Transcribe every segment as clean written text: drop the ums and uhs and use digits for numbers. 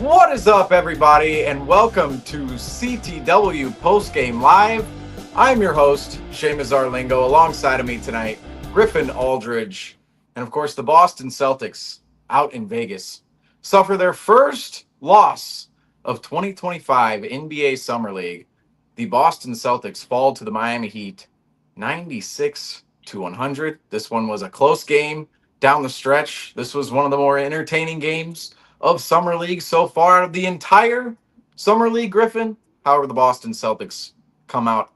What is up, everybody, and welcome to CTW Postgame Live. I'm your host, Seamus Arlingo. Alongside of me tonight, Griffin Aldridge, and of course, the Boston Celtics out in Vegas suffer their first loss of 2025 NBA Summer League. The Boston Celtics fall to the Miami Heat 96-100. This one was a close game down the stretch. This was one of the more entertaining games of Summer League so far out of the entire Summer League, Griffin. However, the Boston Celtics come out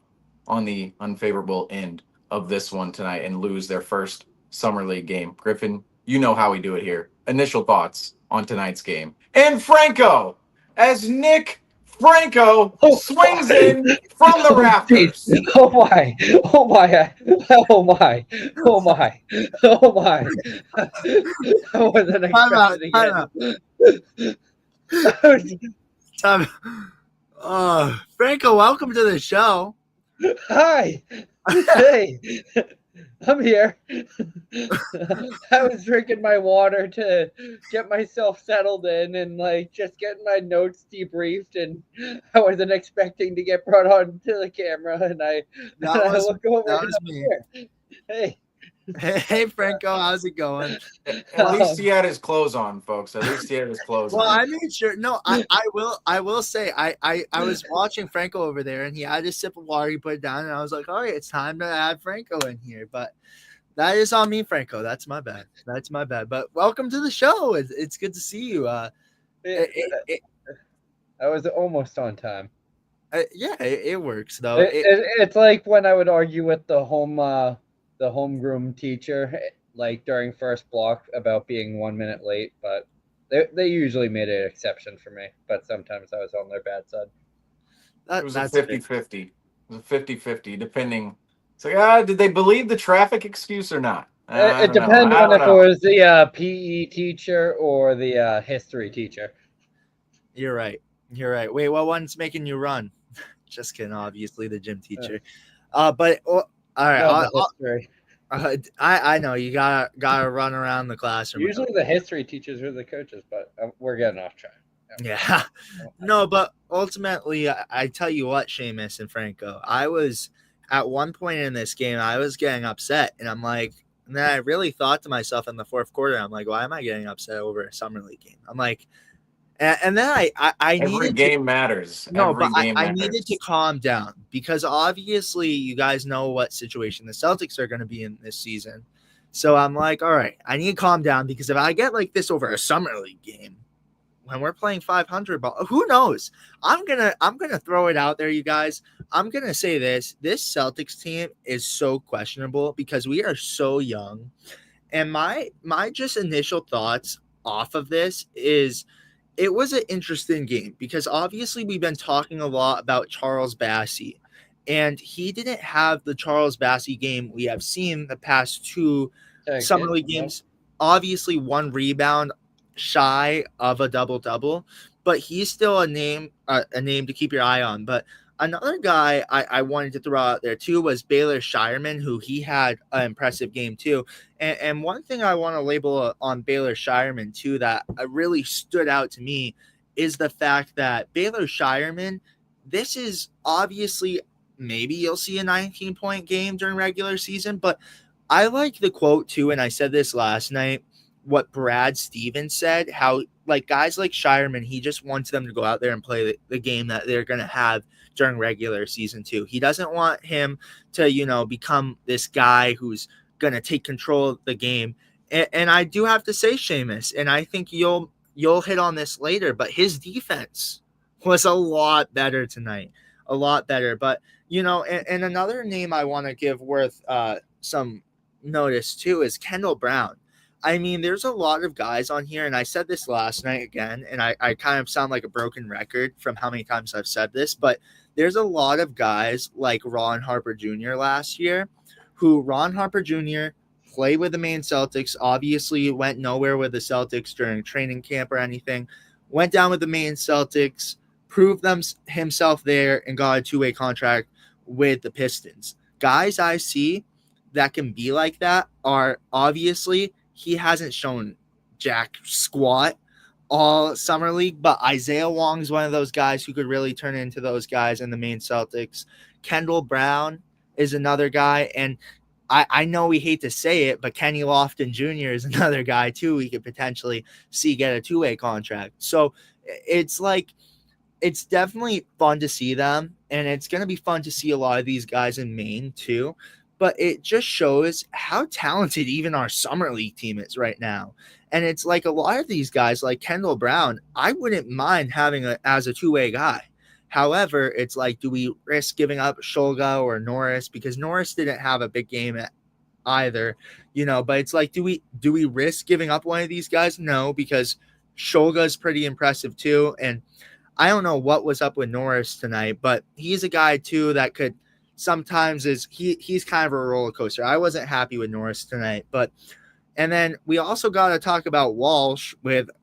on the unfavorable end of this one tonight and lose their first Summer League game. Griffin, you know how we do it here. Initial thoughts on tonight's game. And Franco, as Nick Franco swings in from the rafters. Oh my! Oh my! Oh my! Oh my! Oh my! I wasn't expecting it. Time. Franco, welcome to the show. Hi. Hey, I'm here. I was drinking my water to get myself settled in and just getting my notes debriefed, and I wasn't expecting to get brought on to the camera, and I look over and I'm here. Hey. Hey, Franco, how's it going? At least he had his clothes on, folks. At least he had his clothes on. Well, I made sure. No, I will say I was watching Franco over there, and he had a sip of water. He put it down, and I was like, all right, it's time to add Franco in here. But that is on me, Franco. That's my bad. But welcome to the show. It's good to see you. I was almost on time. Yeah, it works though. It's like when I would argue with the homeroom teacher, during first block about being 1 minute late, but they usually made an exception for me, but sometimes I was on their bad side. It was a 50-50. It was a 50-50, depending. It's like, did they believe the traffic excuse or not? It depends on if it was the PE teacher or the history teacher. You're right. Wait, what one's making you run? Just kidding, obviously the gym teacher. But all right. I know you gotta run around the classroom. Usually the history teachers are the coaches, but we're getting off track. Yeah. No, but ultimately, I tell you what, Seamus and Franco, I was at one point in this game, I was getting upset, and I'm like, and then I really thought to myself in the fourth quarter, I'm like, why am I getting upset over a summer league game? I'm like, and then I every game matters. No, but I needed to calm down because obviously you guys know what situation the Celtics are going to be in this season. So I'm like, all right, I need to calm down because if I get like this over a summer league game, when we're playing 500 ball, who knows? I'm gonna throw it out there, you guys. I'm gonna say this Celtics team is so questionable because we are so young, and my just initial thoughts off of this is. It was an interesting game because obviously we've been talking a lot about Charles Bassey, and he didn't have the Charles Bassey game we have seen the past two summer league games. Obviously, one rebound shy of a double-double, but he's still a name to keep your eye on. But another guy I wanted to throw out there too was Baylor Shireman, who he had an impressive game too. And one thing I want to label on Baylor Shireman too that really stood out to me is the fact that Baylor Shireman, this is obviously maybe you'll see a 19-point game during regular season, but I like the quote too, and I said this last night, what Brad Stevens said, how like guys like Shireman, he just wants them to go out there and play the game that they're going to have during regular season too. He doesn't want him to, become this guy who's going to take control of the game. And I do have to say, Seamus, and I think you'll hit on this later, but his defense was a lot better tonight, a lot better. But, and another name I want to give worth some notice too is Kendall Brown. I mean, there's a lot of guys on here, and I said this last night again, and I kind of sound like a broken record from how many times I've said this, but there's a lot of guys like Ron Harper Jr. last year, who Ron Harper Jr. played with the Maine Celtics, obviously went nowhere with the Celtics during training camp or anything, went down with the Maine Celtics, proved himself there, and got a two-way contract with the Pistons. Guys I see that can be like that are obviously – he hasn't shown jack squat all summer league, but Isaiah Wong's one of those guys who could really turn into those guys in the main Celtics. Kendall Brown is another guy, and I know we hate to say it, but Kenny Lofton Jr. is another guy too we could potentially see get a two-way contract. So it's like it's definitely fun to see them, and it's going to be fun to see a lot of these guys in Maine too. But it just shows how talented even our summer league team is right now. And it's like a lot of these guys, like Kendall Brown, I wouldn't mind having as a two-way guy. However, it's like, do we risk giving up Shulga or Norris? Because Norris didn't have a big game either, but it's like, do we risk giving up one of these guys? No, because Shulga is pretty impressive too. And I don't know what was up with Norris tonight, but he's a guy too that could sometimes he's kind of a roller coaster. I wasn't happy with Norris tonight, and then we also got to talk about Walsh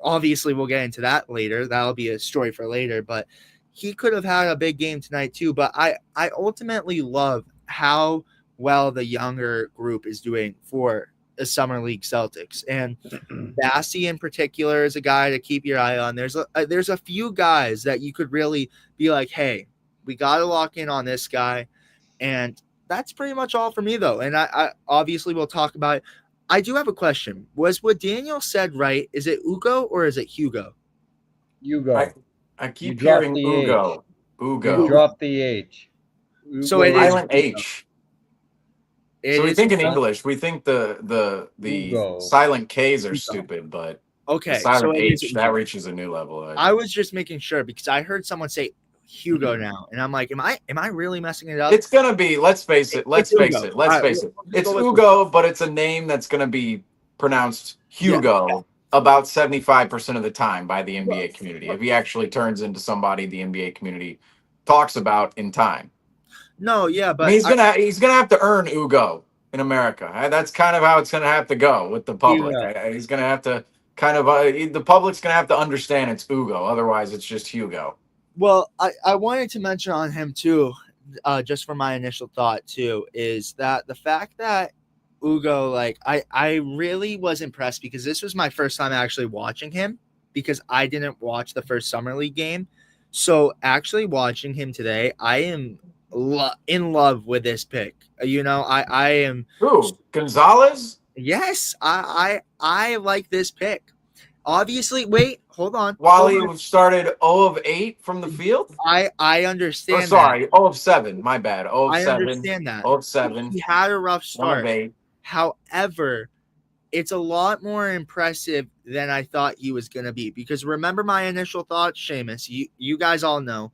obviously we'll get into that later. That'll be a story for later, but he could have had a big game tonight too. But I ultimately love how well the younger group is doing for the Summer League Celtics. And Bassey in particular is a guy to keep your eye on. There's a few guys that you could really be like, hey, we got to lock in on this guy. And that's pretty much all for me, though. And I obviously will talk about it. I do have a question. Was what Daniel said right? Is it Ugo or is it Hugo? Hugo. I keep hearing Ugo. You dropped the H. Ugo. So it is silent H. So we think in English, we think the Ugo. silent K's are stupid, but okay, the silent so H that reaches a new level. I was just making sure because I heard someone say Hugo now, and I'm like, am I really messing it up? It's gonna be. Let's face it. Let's face it. It's Ugo, but it's a name that's gonna be pronounced Hugo about 75% of the time by the NBA community. If he actually turns into somebody the NBA community talks about in time. No, yeah, but I mean, he's gonna have to earn Ugo in America. That's kind of how it's gonna have to go with the public. He's gonna have to the public's gonna have to understand it's Ugo. Otherwise, it's just Hugo. Well, I wanted to mention on him too, just for my initial thought too, is that the fact that Ugo, like I really was impressed because this was my first time actually watching him because I didn't watch the first Summer League game. So actually watching him today, I am in love with this pick. I am. Who? Gonzalez? Yes, I like this pick. Obviously, wait, hold on. Wally started 0 of 8 from the field? I understand. Sorry, 0 of 7. My bad. 0 of 7. I understand that. 0 of 7. He had a rough start. 1 of 8. However, it's a lot more impressive than I thought he was going to be. Because remember my initial thoughts, Seamus, you guys all know.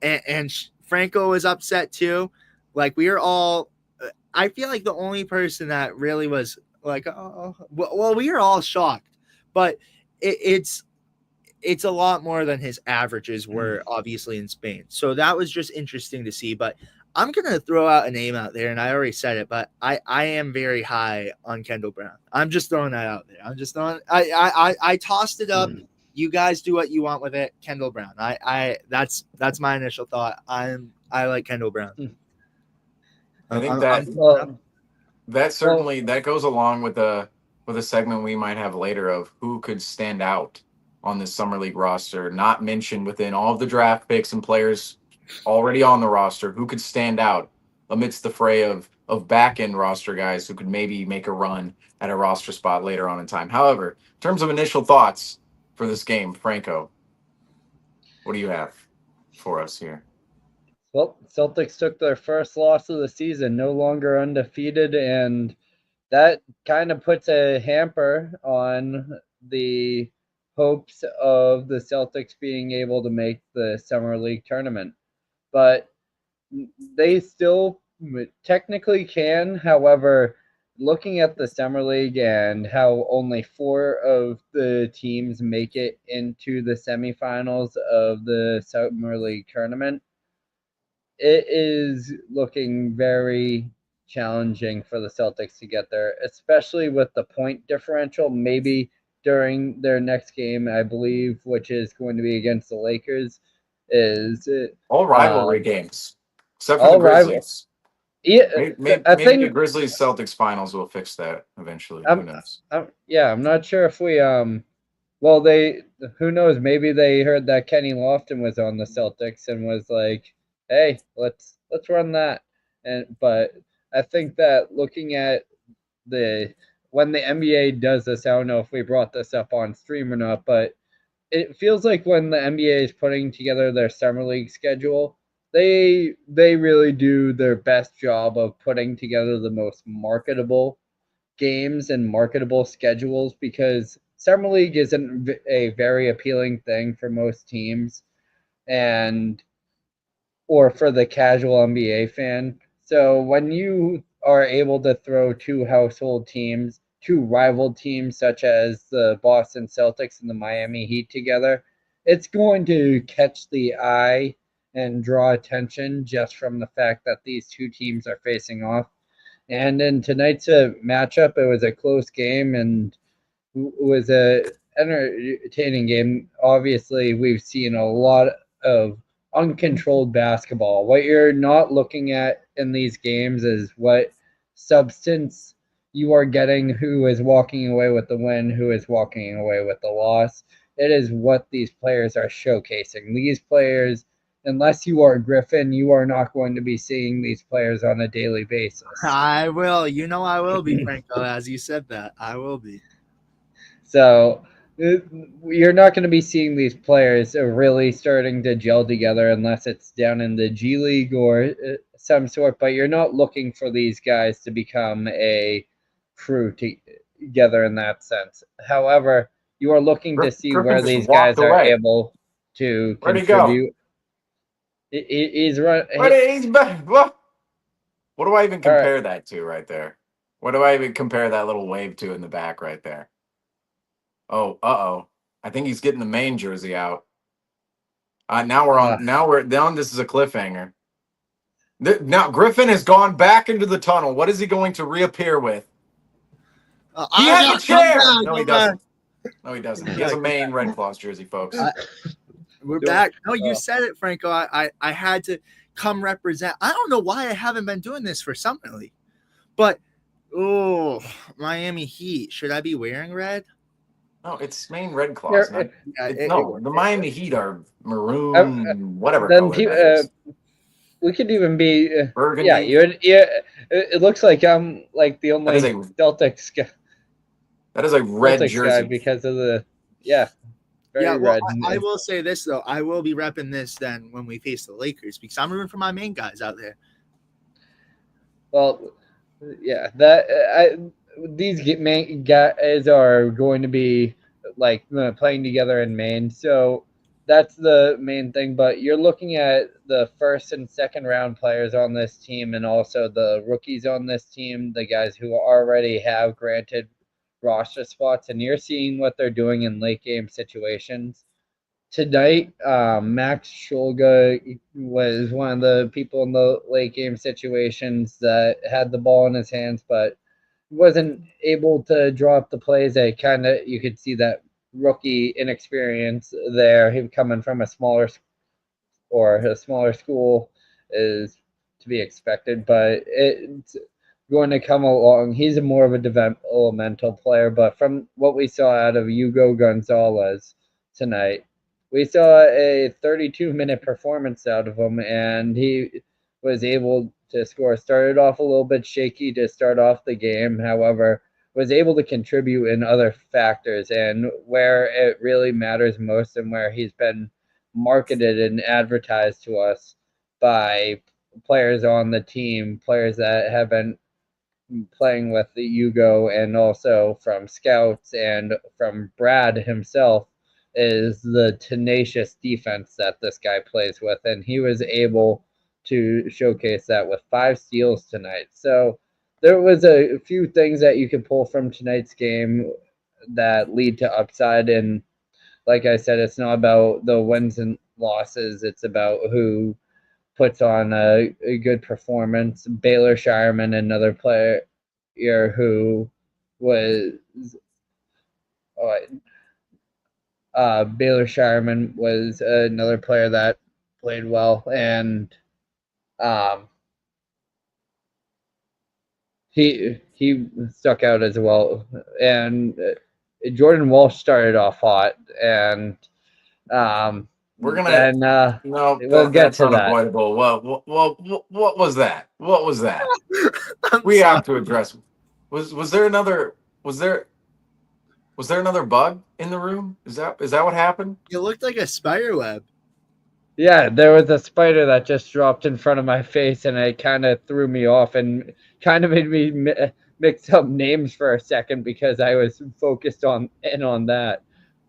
And Franco was upset too. Like, we are all – I feel like the only person that really was like, oh – well, we are all shocked. But – it's a lot more than his averages were obviously in Spain. So that was just interesting to see. But I'm going to throw out a name out there, and I already said it, but I am very high on Kendall Brown. I'm just throwing that out there. I'm just throwing I tossed it up. You guys do what you want with it. Kendall Brown. That's my initial thought. I like Kendall Brown. I think that certainly that goes along with a segment we might have later of who could stand out on this Summer League roster, not mentioned within all of the draft picks and players already on the roster, who could stand out amidst the fray of back-end roster guys who could maybe make a run at a roster spot later on in time. However, in terms of initial thoughts for this game, Franco, what do you have for us here? Well, Celtics took their first loss of the season, no longer undefeated, and that kind of puts a hamper on the hopes of the Celtics being able to make the Summer League tournament. But they still technically can. However, looking at the Summer League and how only 4 of the teams make it into the semifinals of the Summer League tournament, it is looking very challenging for the Celtics to get there, especially with the point differential. Maybe during their next game, I believe, which is going to be against the Lakers, is all rivalry games, except for the Grizzlies. Yeah, maybe the Grizzlies Celtics finals will fix that eventually. Who knows? I'm not sure if we Well, who knows? Maybe they heard that Kenny Lofton was on the Celtics and was like, "Hey, let's run that." But I think that looking at the when the NBA does this, I don't know if we brought this up on stream or not, but it feels like when the NBA is putting together their summer league schedule, they really do their best job of putting together the most marketable games and marketable schedules because summer league isn't a very appealing thing for most teams and or for the casual NBA fan. So when you are able to throw two household teams, two rival teams such as the Boston Celtics and the Miami Heat together, it's going to catch the eye and draw attention just from the fact that these two teams are facing off. And in tonight's matchup, it was a close game and was a entertaining game. Obviously, we've seen a lot of uncontrolled basketball. What you're not looking at in these games is what substance you are getting, who is walking away with the win, who is walking away with the loss. It is what these players are showcasing. These players, unless you are Griffin, you are not going to be seeing these players on a daily basis. I will. You know I will be, Franco, as you said that. I will be. So you're not going to be seeing these players really starting to gel together unless it's down in the G League or some sort. But you're not looking for these guys to become a crew together in that sense. However, you are looking to see Griffin where just these walked guys are away. able to Where'd he go? contribute. He's run. He's back. What do I even All right. compare that to right there? What do I even compare that little wave to in the back right there? Oh, uh-oh. I think he's getting the main jersey out. Now we're on. Now we're down. This is a cliffhanger. Now Griffin has gone back into the tunnel. What is he going to reappear with? He has a chair. No, he doesn't. No, he doesn't. He has a main Red Claws jersey, folks. We're back. No, you said it, Franco. I had to come represent. I don't know why I haven't been doing this for Summer League, but Miami Heat. Should I be wearing red? No, it's main Red Claws. The Miami Heat are maroon, whatever Then color that is. we could even be Burgundy. yeah. It looks like I'm like the only Celtics guy. That is a red Celtics jersey guy because of the very well, red. I will say this though, I will be repping this then when we face the Lakers because I'm rooting for my main guys out there. Well, yeah, these main guys are going to be like playing together in Maine, so that's the main thing. But you're looking at the first and second round players on this team, and also the rookies on this team, the guys who already have granted roster spots, and you're seeing what they're doing in late game situations. Tonight, Max Shulga was one of the people in the late game situations that had the ball in his hands, but wasn't able to draw up the plays. You could see that rookie inexperience there. Him coming from a smaller school is to be expected, but it's going to come along. He's more of a developmental player, but from what we saw out of Hugo Gonzalez tonight, we saw a 32-minute performance out of him, and he was able to score. Started off a little bit shaky to start off the game, however, was able to contribute in other factors, and where it really matters most and where he's been marketed and advertised to us by players on the team, players that have been playing with the Hugo and also from scouts and from Brad himself is the tenacious defense that this guy plays with, and he was able to showcase that with 5 steals tonight. So there was a few things that you could pull from tonight's game that lead to upside, and like I said, it's not about the wins and losses, it's about who puts on a good performance. Baylor Shireman, another player who was Baylor Shireman was another player that played well, and he stuck out as well. And Jordan Walsh started off hot, and We're gonna. then No, we'll get that's to that. unavoidable. What was that? What was that? I'm We sorry. have to address. Was there another? Was there another bug in the room? Is that what happened? It looked like a spider web. Yeah, there was a spider that just dropped in front of my face, and it kind of threw me off and kind of made me mix up names for a second because I was focused on that.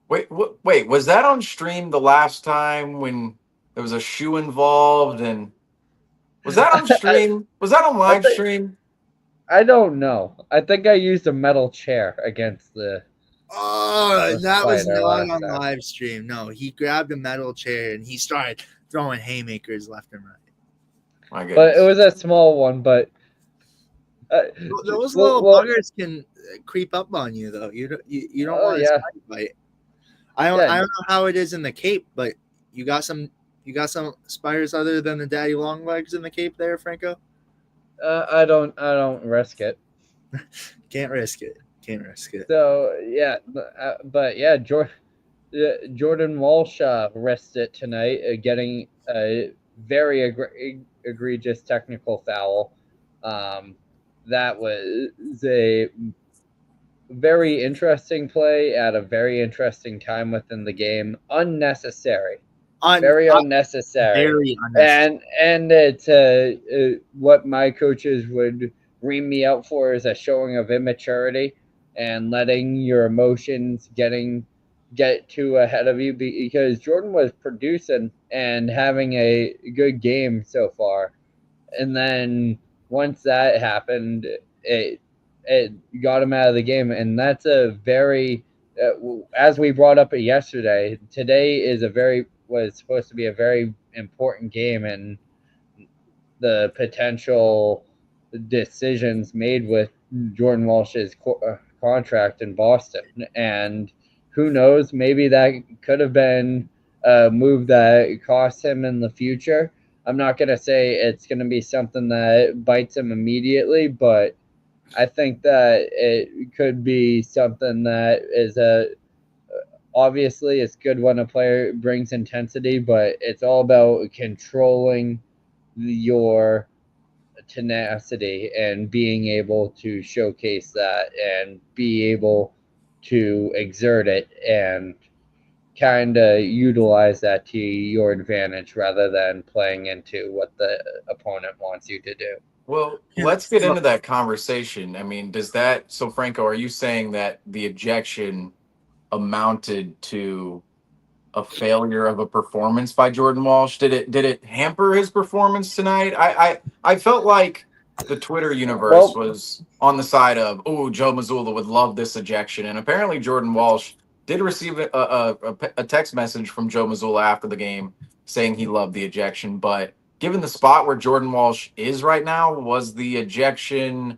Wait. Was that on stream the last time when there was a shoe involved? And was that on I, stream? Was that on I live think stream? I don't know. I think I used a metal chair against Oh, the that was spider not last on time. live stream. No, he grabbed a metal chair and he started throwing haymakers left and right. My But it goodness. was a small one. But uh, Those little well, buggers can creep up on you, though. You don't oh want to yeah, spider bite. yeah. I don't know how it is in the Cape, but you got some spiders other than the daddy long legs in the Cape there, Franco. I don't risk it. Can't risk it. Can't risk it. So yeah, but yeah, Jordan Walsh risked it tonight, getting a very egregious technical foul. That was a very interesting play at a very interesting time within the game. Unnecessary, Un, very unnecessary, very unnecessary. and it's what my coaches would ream me out for is a showing of immaturity and letting your emotions get too ahead of you because Jordan was producing and having a good game so far, and then once that happened, it it got him out of the game, and that's a very as we brought up it yesterday. Today is a very was supposed to be a very important game, and the potential decisions made with Jordan Walsh's contract in Boston. And who knows, maybe that could have been a move that cost him in the future. I'm not going to say it's going to be something that bites him immediately, but I think that it could be something that is a obviously it's good when a player brings intensity, but it's all about controlling your tenacity and being able to showcase that and be able to exert it and kind of utilize that to your advantage rather than playing into what the opponent wants you to do. Well, Yeah. let's get into that conversation. I mean, does that so Franco, are you saying that the ejection amounted to a failure of a performance by Jordan Walsh? Did it hamper his performance tonight? I felt like the Twitter universe Well, was on the side of, oh, Joe Mazzulla would love this ejection, and apparently Jordan Walsh did receive a text message from Joe Mazzulla after the game saying he loved the ejection. But given the spot where Jordan Walsh is right now, was the ejection,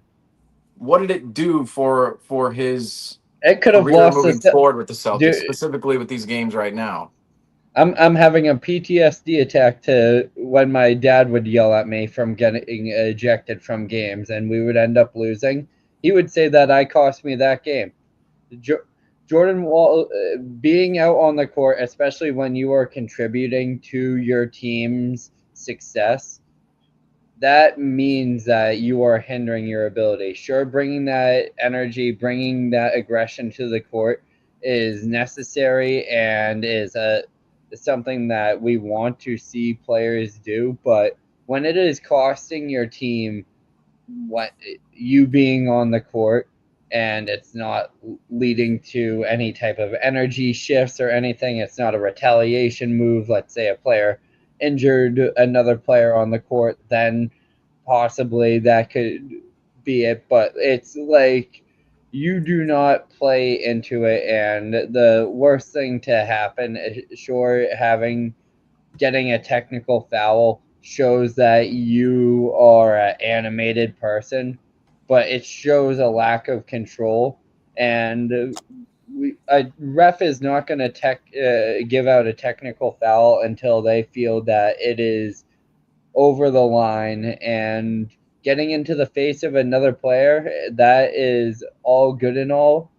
what did it do for his it could have career lost moving us. forward with the Celtics, Dude, specifically with these games right now? I'm having a PTSD attack to when my dad would yell at me from getting ejected from games and we would end up losing. He would say that I cost me that game. Jo- Jordan Wall being out on the court, especially when you are contributing to your team's success, that means that you are hindering your ability. Sure, bringing that energy, bringing that aggression to the court is necessary and is something that we want to see players do. But when it is costing your team what you being on the court and it's not leading to any type of energy shifts or anything, it's not a retaliation move. Let's say a player injured another player on the court, then possibly that could be it. But it's like you do not play into it, and the worst thing to happen is sure having getting a technical foul shows that you are an animated person, but it shows a lack of control. And a ref is not going to give out a technical foul until they feel that it is over the line and getting into the face of another player. That is all good and all,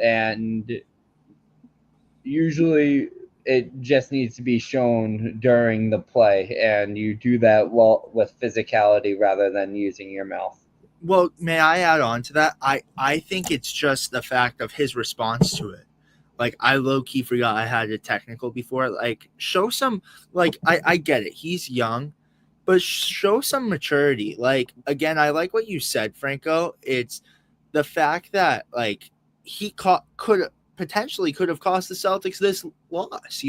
and usually it just needs to be shown during the play, and you do that well with physicality rather than using your mouth. Well, may I add on to that? I think it's just the fact of his response to it. Like, I low key forgot I had a technical before. Like, show some, like, I get it. He's young, but show some maturity. Like, again, I like what you said, Franco. It's the fact that, like, he could have cost the Celtics this loss,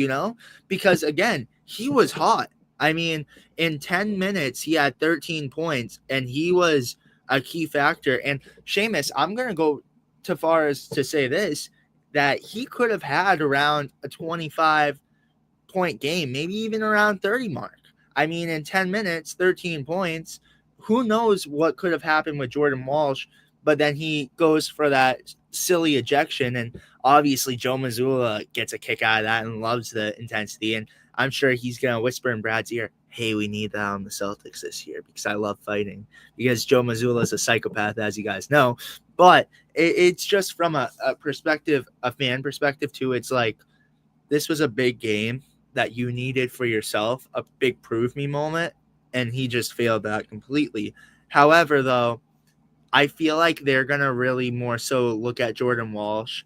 because again, he was hot. I mean, in 10 minutes, he had 13 points, and he was a key factor. And Seamus, I'm going to go too far as to say this, that he could have had around a 25-point game, maybe even around 30 mark. I mean, in 10 minutes, 13 points, who knows what could have happened with Jordan Walsh, but then he goes for that silly ejection, and obviously Joe Mazzulla gets a kick out of that and loves the intensity, and I'm sure he's going to whisper in Brad's ear, hey, we need that on the Celtics this year because I love fighting, because Joe Mazzulla is a psychopath, as you guys know. But it's just from a perspective, a fan perspective too. It's like, this was a big game that you needed for yourself, a big prove me moment, and he just failed that completely. However, though, I feel like they're going to really more so look at Jordan Walsh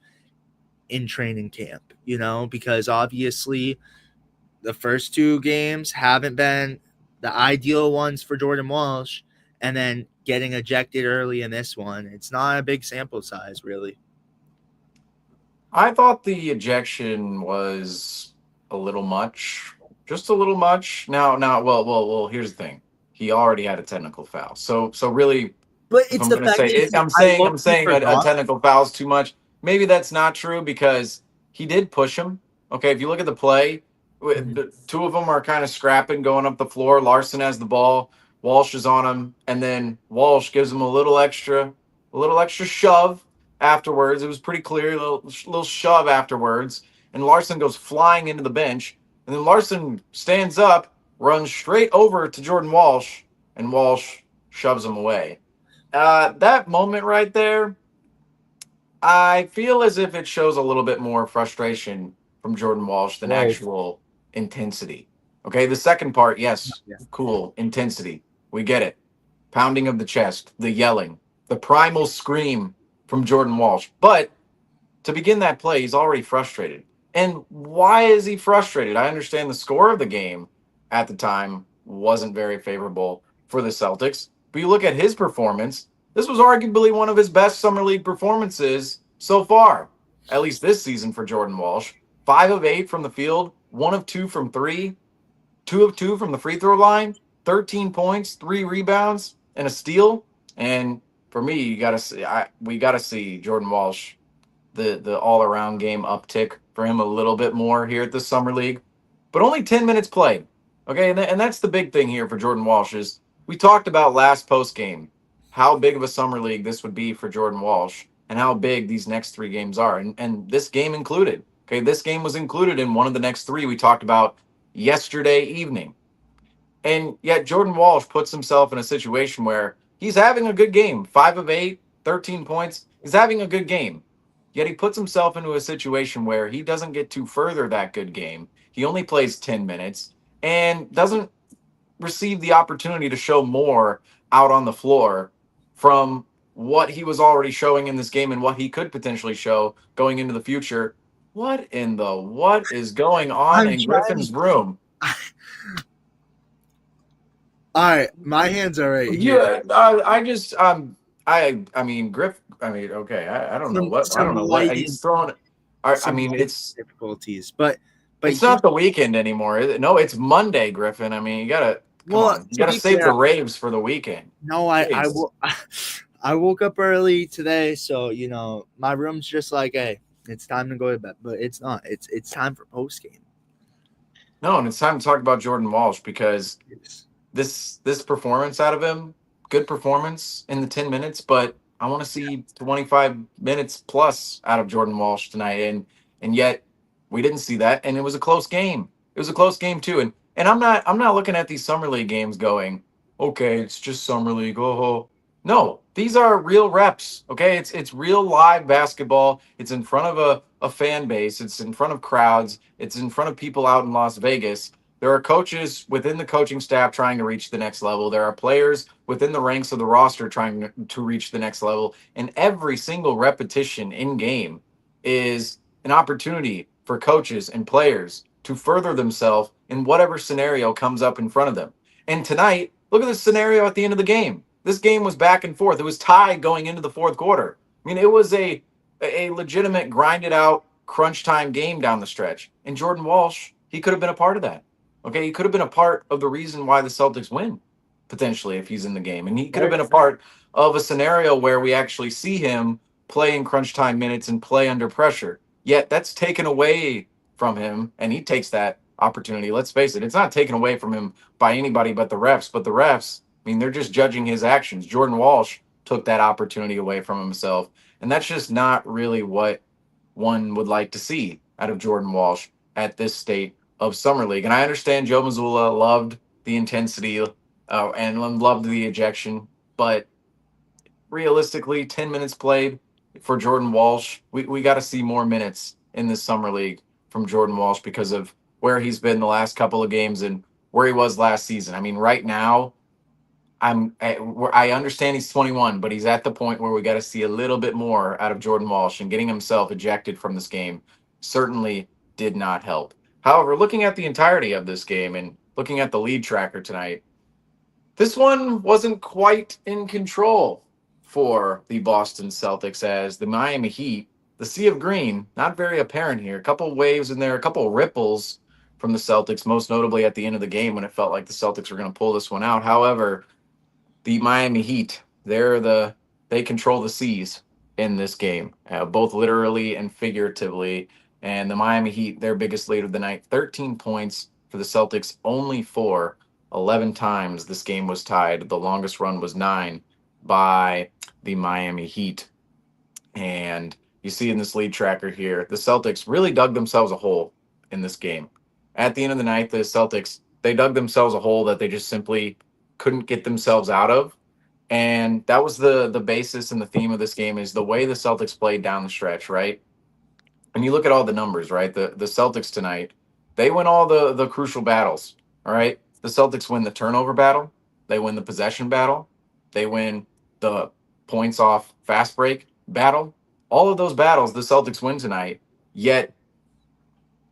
in training camp, because obviously the first two games haven't been the ideal ones for Jordan Walsh, and then getting ejected early in this one, it's not a big sample size, really. I thought the ejection was a little much, just a little much. Well. Here's the thing: he already had a technical foul. So really, But if it's I'm the going to fact say that it, I'm I saying look I'm saying a forgot. technical foul is too much. Maybe that's not true because he did push him. Okay, if you look at the play, the two of them are kind of scrapping, going up the floor. Larson has the ball. Walsh is on him, and then Walsh gives him a little extra shove afterwards. It was pretty clear, little shove afterwards, and Larson goes flying into the bench, and then Larson stands up, runs straight over to Jordan Walsh, and Walsh shoves him away. That moment right there, I feel as if it shows a little bit more frustration from Jordan Walsh than Whoa. actual intensity. Okay, the second part, yes, Yeah. cool, intensity. We get it. Pounding of the chest, the yelling, the primal scream from Jordan Walsh. But to begin that play, he's already frustrated. And why is he frustrated? I understand the score of the game at the time wasn't very favorable for the Celtics. But you look at his performance, this was arguably one of his best summer league performances so far, at least this season for Jordan Walsh. 5 of 8 from the field, 1 of 2 from three, 2 of 2 from the free throw line, 13 points, 3 rebounds, and a steal. And for me, we gotta see Jordan Walsh, the all around game uptick for him a little bit more here at the summer league, but only 10 minutes played. Okay, and that's the big thing here for Jordan Walsh is we talked about last post game how big of a summer league this would be for Jordan Walsh and how big these next 3 games are, and this game included. Okay, this game was included in one of the next 3 we talked about yesterday evening. And yet Jordan Walsh puts himself in a situation where he's having a good game. 5 of 8, 13 points. He's having a good game. Yet he puts himself into a situation where he doesn't get to further that good game. He only plays 10 minutes and doesn't receive the opportunity to show more out on the floor from what he was already showing in this game and what he could potentially show going into the future. What is going on I'm in trying. Griffin's room? All right, my hands are right here. Yeah, I just I mean Griff. I mean, okay, I don't know what Some he's lighting, throwing. I some mean, lighting difficulties, but it's he. not the weekend anymore, is it? No, it's Monday, Griffin. I mean, you gotta come Well, on, you to gotta be save fair, the raves for the weekend. no, I Jeez. will. I woke up early today, so my room's just like, hey, it's time to go to bed. But it's not. It's time for post game. No, and it's time to talk about Jordan Walsh because this performance out of him, good performance in the 10 minutes, but I want to see 25 minutes plus out of Jordan Walsh tonight, and yet we didn't see that, and it was a close game. It was a close game too, and I'm not looking at these summer league games going, okay, it's just summer league. Oh, No, these are real reps. Okay, it's real live basketball. It's in front of a fan base. It's in front of crowds. It's in front of people out in Las Vegas. There are coaches within the coaching staff trying to reach the next level. There are players within the ranks of the roster trying to reach the next level. And every single repetition in game is an opportunity for coaches and players to further themselves in whatever scenario comes up in front of them. And tonight, look at the scenario at the end of the game. This game was back and forth. It was tied going into the fourth quarter. I mean, it was a legitimate grinded out crunch time game down the stretch. And Jordan Walsh, he could have been a part of that. Okay, he could have been a part of the reason why the Celtics win potentially if he's in the game. And he could have been a part of a scenario where we actually see him play in crunch time minutes and play under pressure. Yet that's taken away from him, and he takes that opportunity. Let's face it, it's not taken away from him by anybody but the refs. But the refs, I mean, they're just judging his actions. Jordan Walsh took that opportunity away from himself. And that's just not really what one would like to see out of Jordan Walsh at this state of Summer League. And I understand Joe Mazzulla loved the intensity and loved the ejection, but realistically, 10 minutes played for Jordan Walsh. We got to see more minutes in this Summer League from Jordan Walsh because of where he's been the last couple of games and where he was last season. I mean, right now, I understand he's 21, but he's at the point where we got to see a little bit more out of Jordan Walsh, and getting himself ejected from this game certainly did not help. However, looking at the entirety of this game and looking at the lead tracker tonight, this one wasn't quite in control for the Boston Celtics as the Miami Heat, the sea of green, not very apparent here. A couple of waves in there, a couple of ripples from the Celtics, most notably at the end of the game when it felt like the Celtics were going to pull this one out. However, the Miami Heat, they control the seas in this game, both literally and figuratively. And the Miami Heat, their biggest lead of the night, 13 points for the Celtics, only 4. 11 times this game was tied. The longest run was 9 by the Miami Heat. And you see in this lead tracker here, the Celtics really dug themselves a hole in this game. At the end of the night, the Celtics, they dug themselves a hole that they just simply couldn't get themselves out of. And that was the basis and the theme of this game is the way the Celtics played down the stretch, right? And you look at all the numbers, right? The Celtics tonight, they win all the crucial battles. All right. The Celtics win the turnover battle, they win the possession battle, they win the points off fast break battle. All of those battles the Celtics win tonight, yet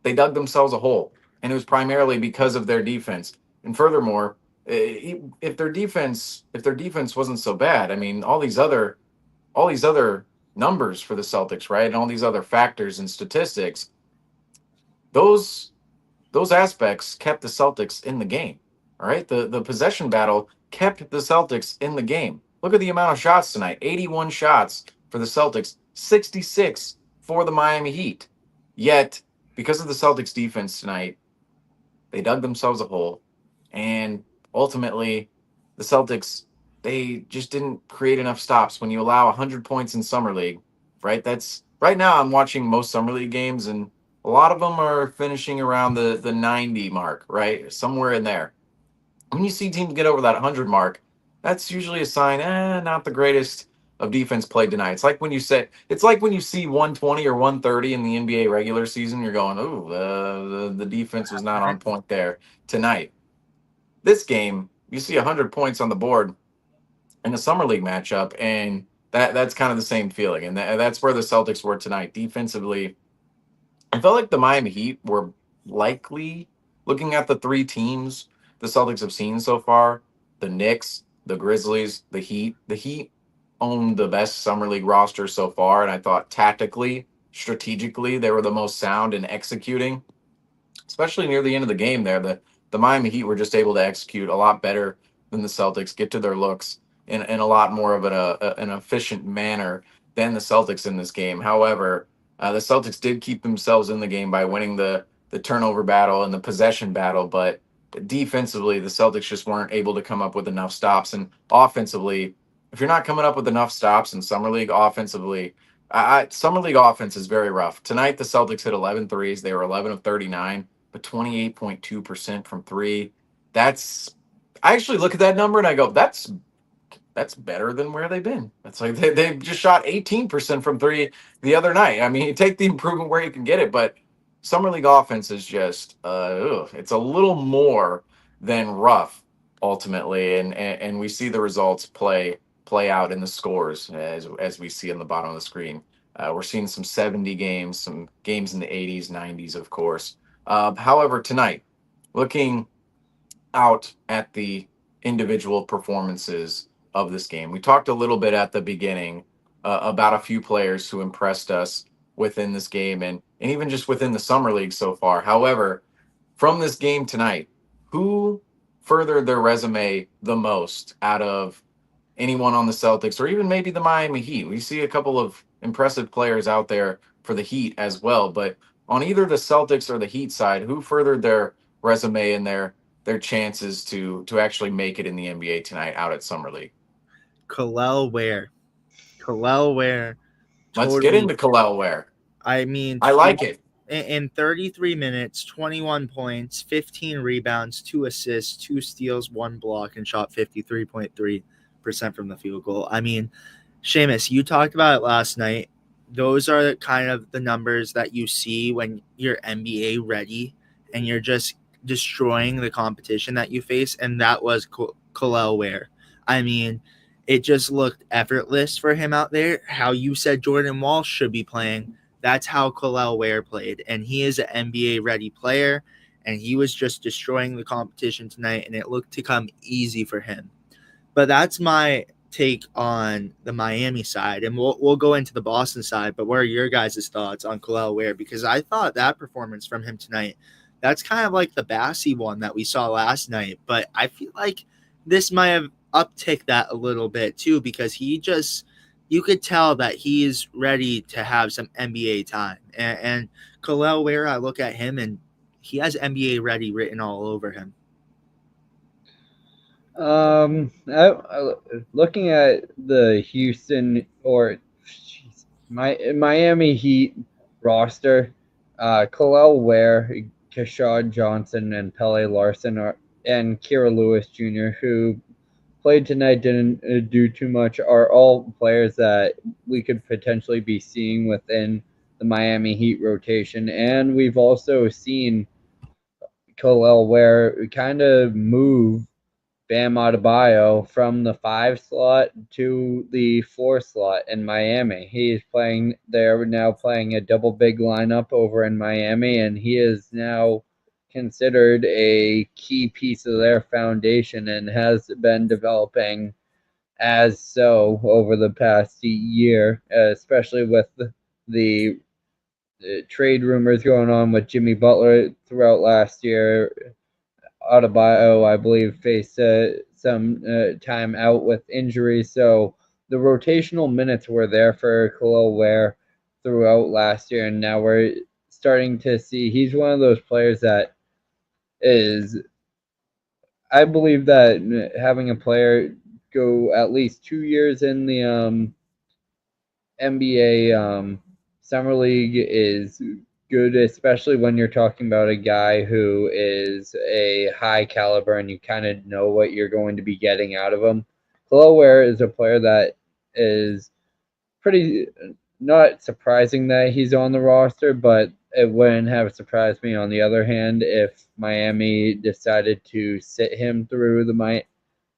they dug themselves a hole. And it was primarily because of their defense. And furthermore, if their defense wasn't so bad, I mean, all these other numbers for the Celtics, right? And all these other factors and statistics, those those aspects kept the Celtics in the game. All right. The possession battle kept the Celtics in the game. Look at the amount of shots tonight. 81 shots for the Celtics, 66 for the Miami Heat. Yet, because of the Celtics defense tonight, they dug themselves a hole. And ultimately, the Celtics, they just didn't create enough stops. When you allow 100 points in Summer League, right? That's right now I'm watching most Summer League games, and a lot of them are finishing around the 90 mark, right? Somewhere in there. When you see teams get over that 100 mark, that's usually a sign, not the greatest of defense played tonight. It's like when you see 120 or 130 in the NBA regular season, you're going, oh, the defense was not on point there tonight. This game, you see 100 points on the board in a summer league matchup, and that's kind of the same feeling. And that's where the Celtics were tonight. Defensively, I felt like the Miami Heat were likely, looking at the three teams the Celtics have seen so far, the Knicks, the Grizzlies, the Heat. The Heat owned the best summer league roster so far, and I thought tactically, strategically, they were the most sound in executing, especially near the end of the game there. The Miami Heat were just able to execute a lot better than the Celtics, get to their looks in a lot more of an efficient manner than the Celtics in this game. However, the Celtics did keep themselves in the game by winning the turnover battle and the possession battle, but defensively, the Celtics just weren't able to come up with enough stops. And offensively, if you're not coming up with enough stops in Summer League offensively, Summer League offense is very rough. Tonight, the Celtics hit 11 threes. They were 11 of 39, but 28.2% from three. I actually look at that number and I go, that's better than where they've been. That's like they just shot 18% from three the other night. I mean, you take the improvement where you can get it, but summer league offense is just it's a little more than rough ultimately, and we see the results play out in the scores as we see on the bottom of the screen. We're seeing some 70 games, some games in the 80s, 90s, of course. However, tonight, looking out at the individual performances of this game. We talked a little bit at the beginning about a few players who impressed us within this game and even just within the summer league so far. However, from this game tonight, who furthered their resume the most out of anyone on the Celtics or even maybe the Miami Heat? We see a couple of impressive players out there for the Heat as well, but on either the Celtics or the Heat side, who furthered their resume and their chances to actually make it in the NBA tonight out at Summer League? Kalel Ware. Kalel Ware. Let's get Totally. into Kalel Ware. I mean, I like it. In 33 minutes, 21 points, 15 rebounds, 2 assists, 2 steals, 1 block, and shot 53.3% from the field goal. I mean, Seamus, you talked about it last night. Those are kind of the numbers that you see when you're NBA ready and you're just destroying the competition that you face, and that was Kalel Ware. I mean, it just looked effortless for him out there. How you said Jordan Walsh should be playing, that's how Kalel Ware played, and he is an NBA-ready player, and he was just destroying the competition tonight, and it looked to come easy for him. But that's my take on the Miami side, and we'll go into the Boston side. But what are your guys' thoughts on Kalel Ware? Because I thought that performance from him tonight, that's kind of like the Bassey one that we saw last night, but I feel like this might have upticked that a little bit too, because you could tell that he's ready to have some NBA time. And Kalel Ware, I look at him and he has NBA ready written all over him. Looking at the Houston or Miami Heat roster, Kalel Ware, Keshad Johnson, and Pele Larson and Kira Lewis Jr., who played tonight, didn't do too much, are all players that we could potentially be seeing within the Miami Heat rotation. And we've also seen Kalel Ware kind of move Bam Adebayo from the 5 slot to the 4 slot in Miami. They're now playing a double big lineup over in Miami, and he is now considered a key piece of their foundation and has been developing as so over the past year, especially with the trade rumors going on with Jimmy Butler throughout last year. Adebayo, I believe, faced some time out with injury, so the rotational minutes were there for Kalel Ware throughout last year, and now we're starting to see he's one of those players that is. I believe that having a player go at least 2 years in the NBA summer league is good, especially when you're talking about a guy who is a high caliber and you kind of know what you're going to be getting out of him. Kalel Ware is a player that is pretty not surprising that he's on the roster, but it wouldn't have surprised me on the other hand if Miami decided to sit him through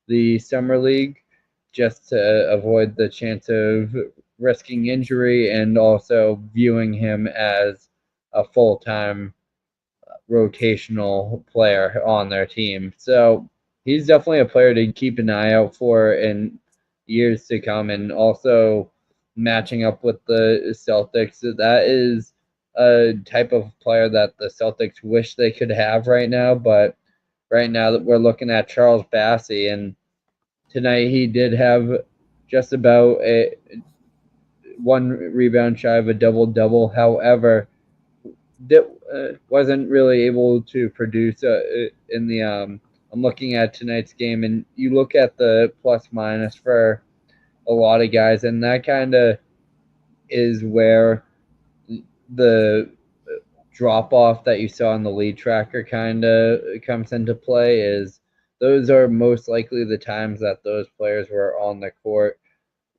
the summer league just to avoid the chance of risking injury and also viewing him as a full-time rotational player on their team. So he's definitely a player to keep an eye out for in years to come, and also matching up with the Celtics. That is a type of player that the Celtics wish they could have right now, but right now that we're looking at Charles Bassey, and tonight he did have just about one rebound shy of a double-double. However, wasn't really able to produce in the I'm looking at tonight's game, and you look at the plus minus for a lot of guys, and that kind of is where the drop off that you saw in the lead tracker kind of comes into play. Is those are most likely the times that those players were on the court,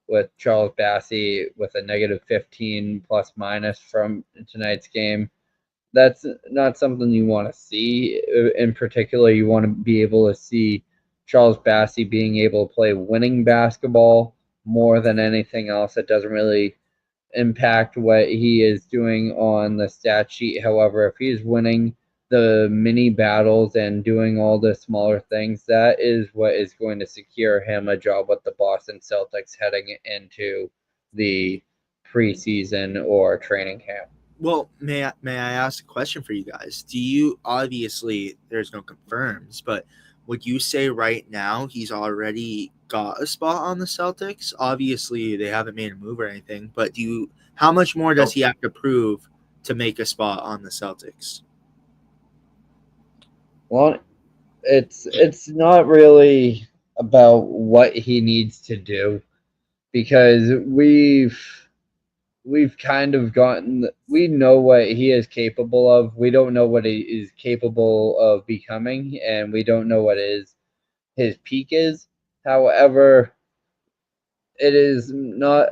with Charles Bassey with a negative 15 plus minus from tonight's game. That's not something you want to see. In particular, you want to be able to see Charles Bassey being able to play winning basketball more than anything else. It doesn't really impact what he is doing on the stat sheet. However, if he's winning the mini battles and doing all the smaller things, that is what is going to secure him a job with the Boston Celtics heading into the preseason or training camp. Well, may I ask a question for you guys? Do you, obviously there's no confirms, but would you say right now he's already got a spot on the Celtics? Obviously they haven't made a move or anything, but how much more does he have to prove to make a spot on the Celtics? Well, it's not really about what he needs to do, because we've kind of we know what he is capable of. We don't know what he is capable of becoming, and we don't know what his peak is. However, it is not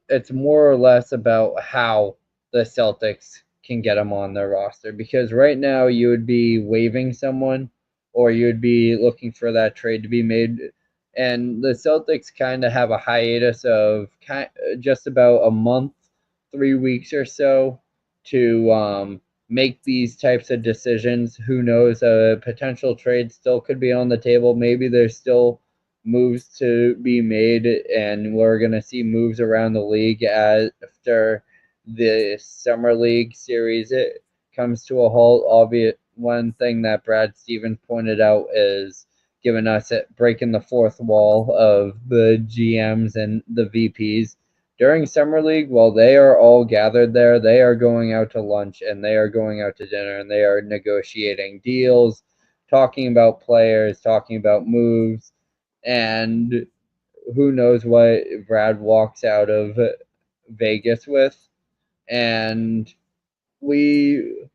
it's more or less about how the Celtics can get him on their roster, because right now you would be waiving someone, or you would be looking for that trade to be made, and the Celtics kind of have a hiatus of just about a month, 3 weeks or so to make these types of decisions. Who knows? A potential trade still could be on the table. Maybe there's still moves to be made, and we're going to see moves around the league after the summer league series it comes to a halt. Albeit, one thing that Brad Stevens pointed out is giving us breaking the fourth wall of the GMs and the VPs during summer league. While they are all gathered there, they are going out to lunch, and they are going out to dinner, and they are negotiating deals, talking about players, talking about moves, and who knows what Brad walks out of Vegas with. And we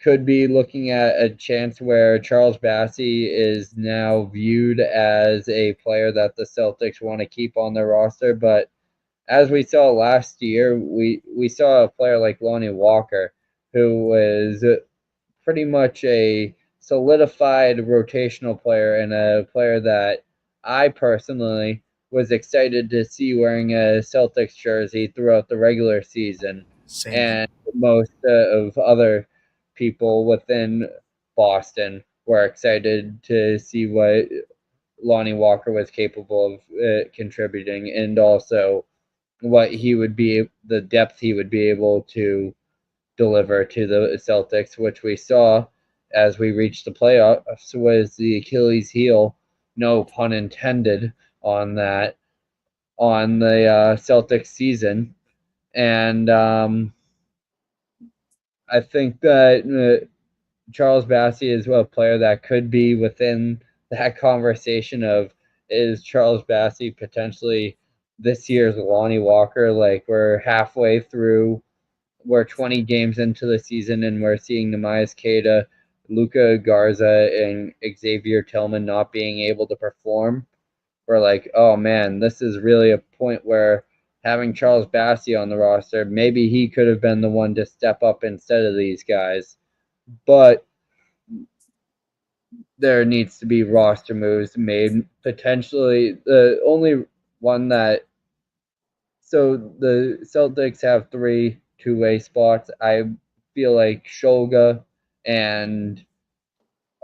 could be looking at a chance where Charles Bassey is now viewed as a player that the Celtics want to keep on their roster. But as we saw last year, we saw a player like Lonnie Walker, who was pretty much a solidified rotational player, and a player that I personally was excited to see wearing a Celtics jersey throughout the regular season. Same. And most of other people within Boston were excited to see what Lonnie Walker was capable of contributing, and also what he would be, the depth he would be able to deliver to the Celtics, which we saw as we reached the playoffs was the Achilles heel, no pun intended on that, on the Celtics season. And I think that Charles Bassey is a player that could be within that conversation of, is Charles Bassey potentially this year's Lonnie Walker? Like, we're halfway through, we're 20 games into the season, and we're seeing Nemias Queta, Luka Garza, and Xavier Tillman not being able to perform. We're like, oh man, this is really a point where having Charles Bassey on the roster, maybe he could have been the one to step up instead of these guys. But there needs to be roster moves made. Potentially, the only one that, so the Celtics have 3 two-way spots. I feel like Shulga and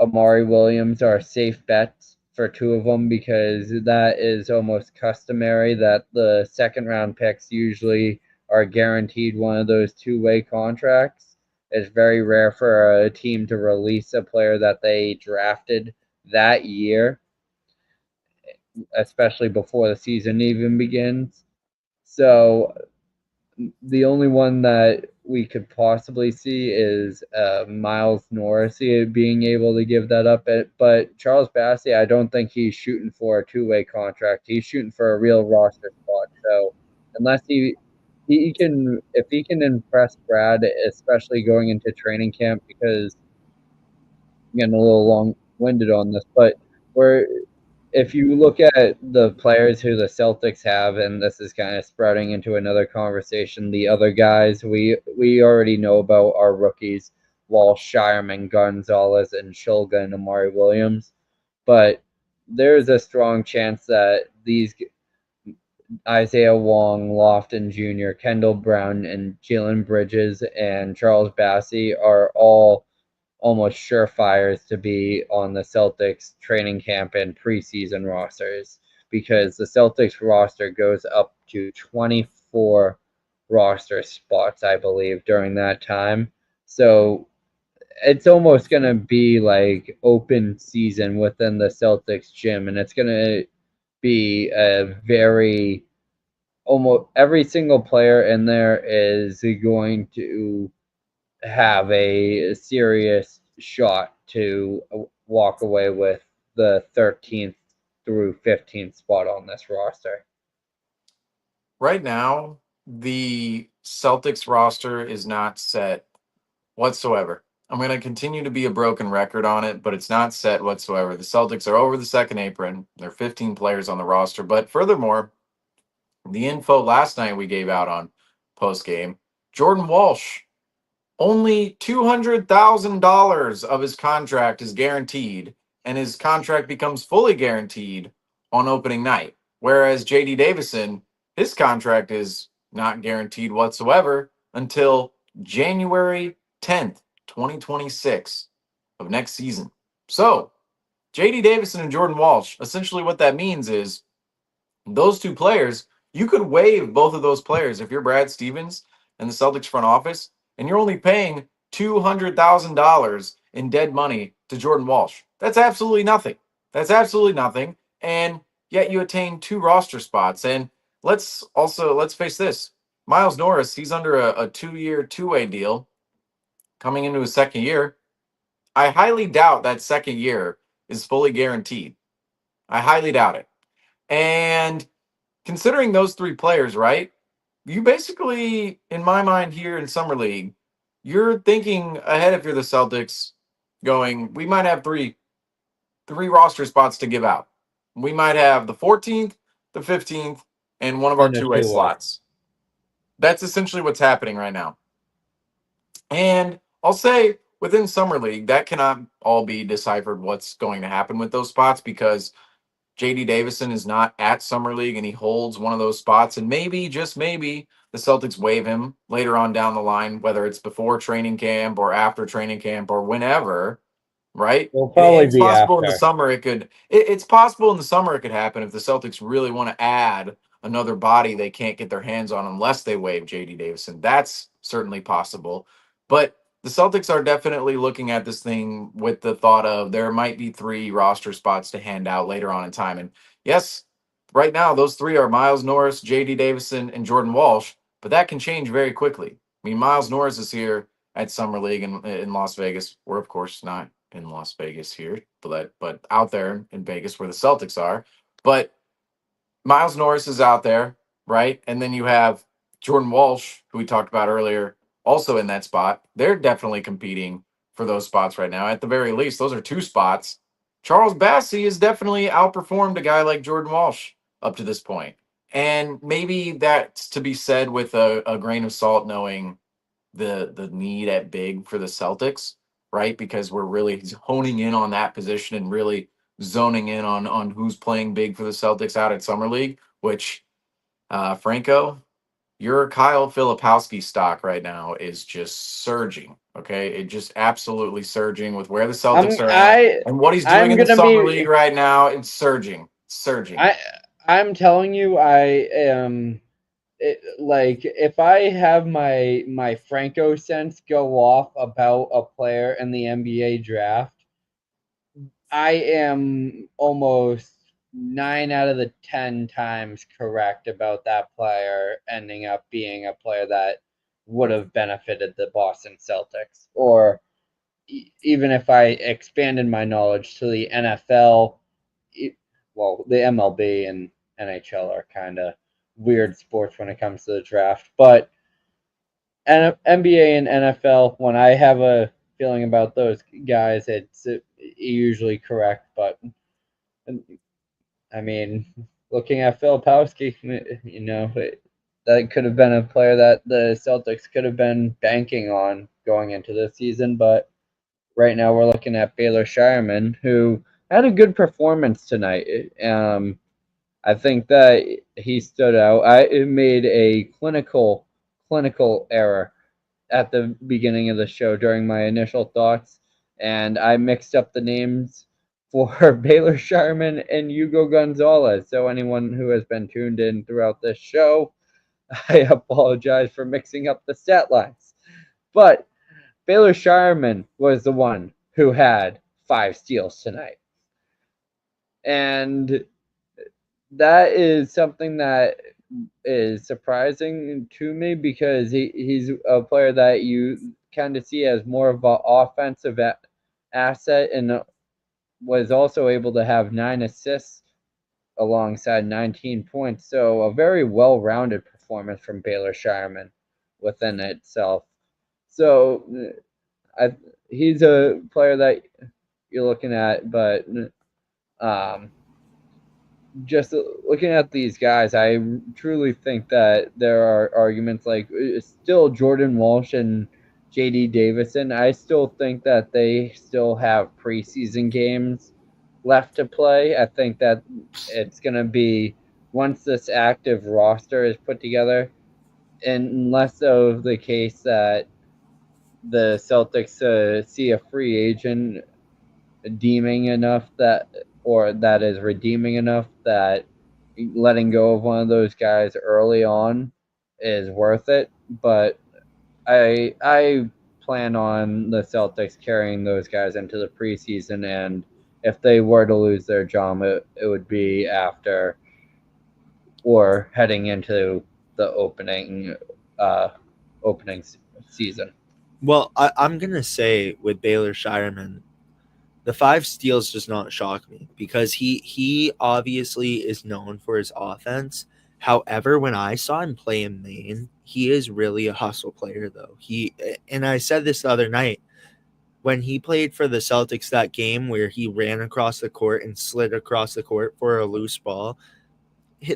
Amari Williams are safe bets for 2 of them, because that is almost customary that the second round picks usually are guaranteed one of those two-way contracts. It's very rare for a team to release a player that they drafted that year, especially before the season even begins. So the only one that we could possibly see is Miles Norris being able to give that up. But Charles Bassey, I don't think he's shooting for a two-way contract. He's shooting for a real roster spot. So unless he can, if he can impress Brad, especially going into training camp, because I'm getting a little long-winded on this, but Where if you look at the players who the Celtics have, and this is kind of sprouting into another conversation, the other guys we already know about our rookies, Walsh, Shireman, Gonzalez, and Shulga and Amari Williams. But there's a strong chance that these Isaiah Wong, Lofton Jr., Kendall Brown, and Jalen Bridges and Charles Bassey are all almost surefires to be on the Celtics training camp and preseason rosters because the Celtics roster goes up to 24 roster spots, I believe, during that time. So it's almost going to be like open season within the Celtics gym, and it's going to be a very almost every single player in there is going to have a serious shot to walk away with the 13th through 15th spot on this roster. Right now, the Celtics roster is not set whatsoever. I'm going to continue to be a broken record on it, but it's not set whatsoever. The Celtics are over the second apron. There are 15 players on the roster. But furthermore, the info last night we gave out on post game, Jordan Walsh, only $200,000 of his contract is guaranteed, and his contract becomes fully guaranteed on opening night. Whereas JD Davison, his contract is not guaranteed whatsoever until January 10th, 2026 of next season. So, JD Davison and Jordan Walsh, essentially what that means is those two players, you could waive both of those players if you're Brad Stevens and the Celtics front office, and you're only paying $200,000 in dead money to Jordan Walsh. That's absolutely nothing. That's absolutely nothing. And yet you attain two roster spots. And let's face this. Miles Norris, he's under a 2-year two-way deal coming into his second year. I highly doubt that second year is fully guaranteed. I highly doubt it. And considering those three players, right? You basically, in my mind, here in Summer League, you're thinking ahead if you're the Celtics, going, we might have three roster spots to give out. We might have the 14th, the 15th, and one of our And a two-way two-way. slots. That's essentially what's happening right now. And I'll say within Summer League, that cannot all be deciphered what's going to happen with those spots because JD Davison is not at Summer League and he holds one of those spots. And maybe, just maybe, the Celtics waive him later on down the line, whether it's before training camp or after training camp or whenever, right? It'll probably It's be possible in the after. summer it's possible in the summer it could happen if the Celtics really want to add another body they can't get their hands on unless they waive JD Davison. That's certainly possible. But the Celtics are definitely looking at this thing with the thought of there might be three roster spots to hand out later on in time. And yes, right now those three are Miles Norris, JD Davison, and Jordan Walsh, but that can change very quickly. I mean, Miles Norris is here at Summer League in Las Vegas. We're of course not in Las Vegas here, but out there in Vegas where the Celtics are. But Miles Norris is out there, right? And then you have Jordan Walsh, who we talked about earlier, also in that spot. They're definitely competing for those spots right now. At the very least, those are two spots. Charles Bassey has definitely outperformed a guy like Jordan Walsh up to this point. And maybe that's to be said with a grain of salt, knowing the need at big for the Celtics, right? Because we're really honing in on that position and really zoning in on who's playing big for the Celtics out at Summer League, which Franco, your Kyle Filipowski stock right now is just surging. Okay, it just absolutely surging with where the Celtics are at and what he's doing I'm in the gonna Summer be League right now. It's surging, surging. I'm telling you, I am like if I have my Franco sense go off about a player in the NBA draft, I am almost 9 out of the 10 times correct about that player ending up being a player that would have benefited the Boston Celtics. Or even if I expanded my knowledge to the NFL, well, the MLB and NHL are kind of weird sports when it comes to the draft, but NBA and NFL, when I have a feeling about those guys, it's usually correct. But I mean, looking at Filipowski, that could have been a player that the Celtics could have been banking on going into the season, but right now we're looking at Baylor Shireman, who had a good performance tonight. I think that he stood out. I made a clinical error at the beginning of the show during my initial thoughts, and I mixed up the names for Baylor Sharman and Hugo Gonzalez. So anyone who has been tuned in throughout this show, I apologize for mixing up the stat lines. But Baylor Sharman was the one who had 5 steals tonight. And that is something that is surprising to me because he's a player that you kind of see as more of an offensive asset and was also able to have 9 assists alongside 19 points. So a very well-rounded performance from Baylor Shireman within itself. So he's a player that you're looking at, but just looking at these guys, I truly think that there are arguments like still Jordan Walsh and JD Davison. I still think that they still have preseason games left to play. I think that it's going to be once this active roster is put together, and less of the case that the Celtics see a free agent deeming enough that, or that is redeeming enough that letting go of one of those guys early on is worth it. But I plan on the Celtics carrying those guys into the preseason, and if they were to lose their job, it would be after or heading into the opening season. Well, I'm gonna say with Baylor Shireman, the 5 steals does not shock me because he obviously is known for his offense. However, when I saw him play in Maine, he is really a hustle player though. And I said this the other night when he played for the Celtics, that game where he ran across the court and slid across the court for a loose ball,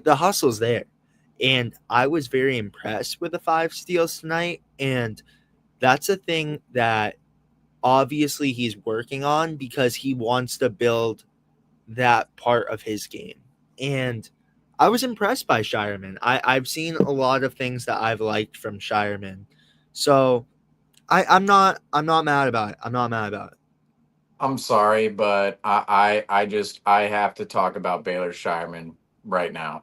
the hustle's there. And I was very impressed with the 5 steals tonight, and that's a thing that obviously he's working on because he wants to build that part of his game. And I was impressed by Shireman. I've seen a lot of things that I've liked from Shireman. So I'm not mad about it. I'm not mad about it. I'm sorry, but I have to talk about Baylor Shireman right now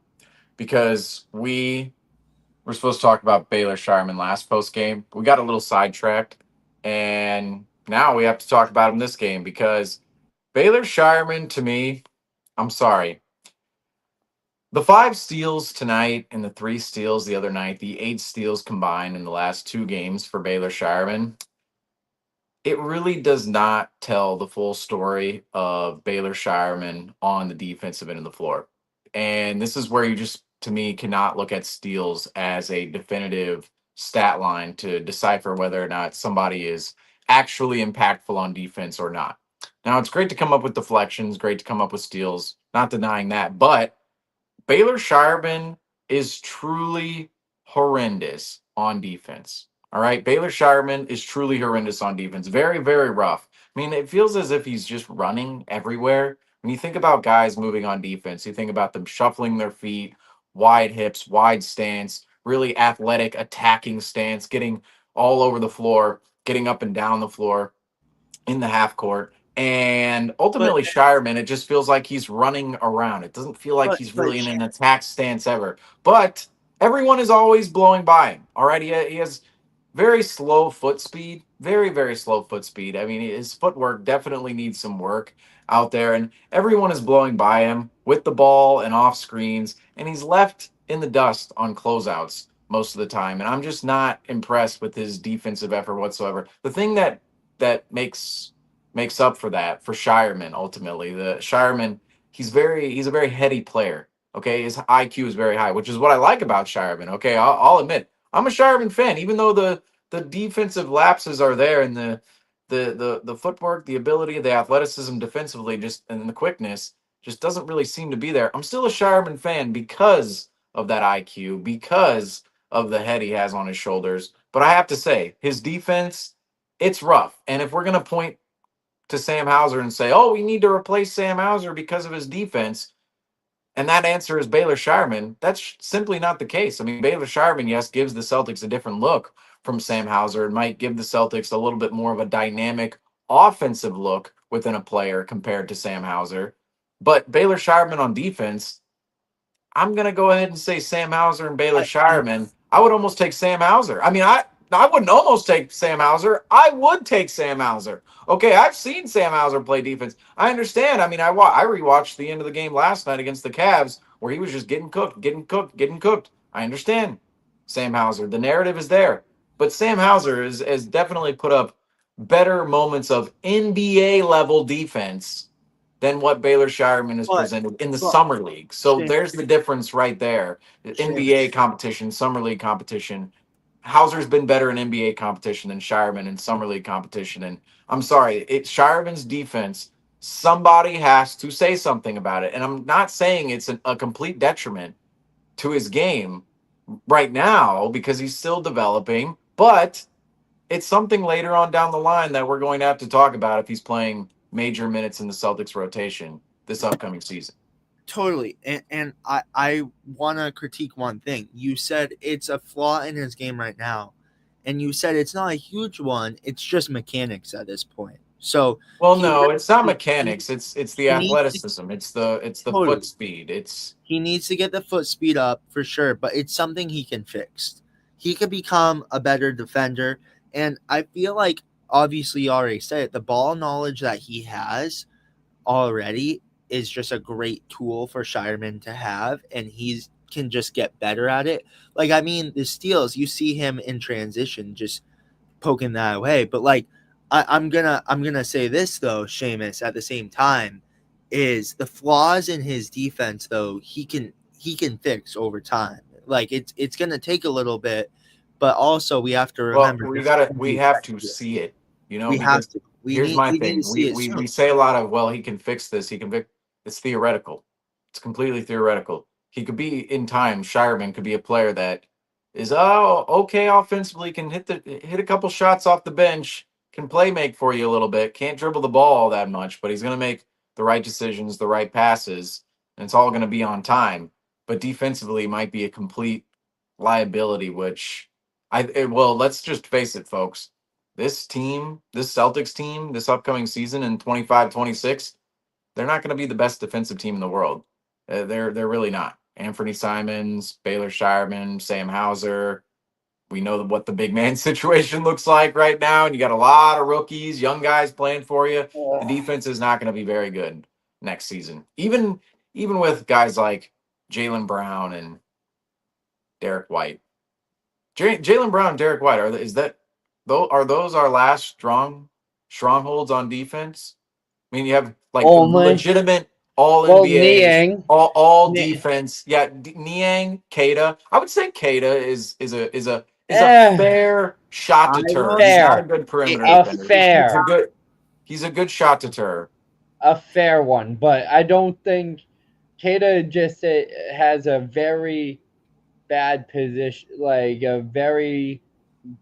because we were supposed to talk about Baylor Shireman last post game. We got a little sidetracked, and now we have to talk about him this game because Baylor Shireman, to me, I'm sorry. The 5 steals tonight and the 3 steals the other night, the 8 steals combined in the last 2 games for Baylor Shireman, it really does not tell the full story of Baylor Shireman on the defensive end of the floor. And this is where you just, to me, cannot look at steals as a definitive stat line to decipher whether or not somebody is actually impactful on defense or not. Now, it's great to come up with deflections, great to come up with steals, not denying that. But Baylor Shireman is truly horrendous on defense. All right. Baylor Shireman is truly horrendous on defense. Very, very rough. I mean, it feels as if he's just running everywhere. When you think about guys moving on defense, you think about them shuffling their feet, wide hips, wide stance, really athletic attacking stance, getting all over the floor, getting up and down the floor in the half court. And But ultimately, Shireman, it just feels like he's running around. It doesn't feel like but he's but really in an attack stance ever. But everyone is always blowing by him. All right. He has very slow foot speed, very, very slow foot speed. I mean, his footwork definitely needs some work out there. And everyone is blowing by him with the ball and off screens. And he's left in the dust on closeouts most of the time. And I'm just not impressed with his defensive effort whatsoever. The thing that makes up for that for Shireman ultimately. The Shireman, he's a very heady player. Okay, his IQ is very high, which is what I like about Shireman. Okay, I'll admit I'm a Shireman fan, even though the defensive lapses are there and the footwork, the ability, the athleticism defensively, just and the quickness. just doesn't really seem to be there. I'm still a Shireman fan because of that IQ, because of the head he has on his shoulders. But I have to say, his defense, it's rough. And if we're going to point to Sam Hauser and say, oh, we need to replace Sam Hauser because of his defense, and that answer is Baylor Shireman, that's simply not the case. I mean, Baylor Shireman, yes, gives the Celtics a different look from Sam Hauser and might give the Celtics a little bit more of a dynamic offensive look within a player compared to Sam Hauser. But Baylor Shireman on defense, I'm gonna go ahead and say Sam Hauser and Baylor Shireman. I would almost take Sam Hauser. I mean, I wouldn't almost take Sam Hauser. I would take Sam Hauser. Okay, I've seen Sam Hauser play defense. I understand. I mean, I rewatched the end of the game last night against the Cavs where he was just getting cooked, getting cooked, getting cooked. I understand Sam Hauser. The narrative is there, but Sam Hauser has definitely put up better moments of NBA level defense than what Baylor Shireman has But presented in the but summer league. So Shane, there's the difference right there. Shane, NBA competition, summer league competition. Hauser's been better in NBA competition than Shireman in summer league competition. And I'm sorry, Shireman's defense, somebody has to say something about it. And I'm not saying it's a complete detriment to his game right now because he's still developing, but it's something later on down the line that we're going to have to talk about if he's playing major minutes in the Celtics rotation this upcoming season. totally. And I want to critique one thing. You said it's a flaw in his game right now, and you said it's not a huge one. It's just mechanics at this point. So Well, he no, it's not he, mechanics. It's the he needs to, athleticism. It's the totally. foot speed. It's He needs to get the foot speed up for sure, but it's something he can fix. He could become a better defender, and I feel like obviously you already said it. The ball knowledge that he has already is just a great tool for Shireman to have, and he can just get better at it. Like, I mean, the steals, you see him in transition just poking that away. But like, I'm gonna say this though, Seamus, at the same time, is the flaws in his defense though he can fix over time. Like it's gonna take a little bit, but also we have to well, remember we have to see it, we have because to here's my we need to thing. see it We soon. say a lot of, well, he can fix this, he can fix. It's theoretical. It's completely theoretical. He could be in time. Shireman could be a player that is okay offensively, can hit a couple shots off the bench, can play make for you a little bit, can't dribble the ball all that much, but he's gonna make the right decisions, the right passes, and it's all gonna be on time. But defensively might be a complete liability, which well, let's just face it, folks. This team, this Celtics team, this upcoming season in 25-26, they're not going to be the best defensive team in the world. They're really not. Anthony Simons, Baylor Shireman, Sam Hauser. We know what the big man situation looks like right now, and you got a lot of rookies, young guys playing for you. The defense is not going to be very good next season. Even with guys like Jaylen Brown and Derek White. Jaylen Brown and Derek White, are those our last strongholds on defense? I mean, you have like Only. legitimate all Well, NBAs, Niang. all Ni- defense. Yeah, Niang, Keita. I would say Keita is a Eh, fair shot I deterrent. will He's not a fair. good perimeter A defender. fair. He's a good shot deterrent. A fair one, but I don't think Keita just has a very bad position, like a very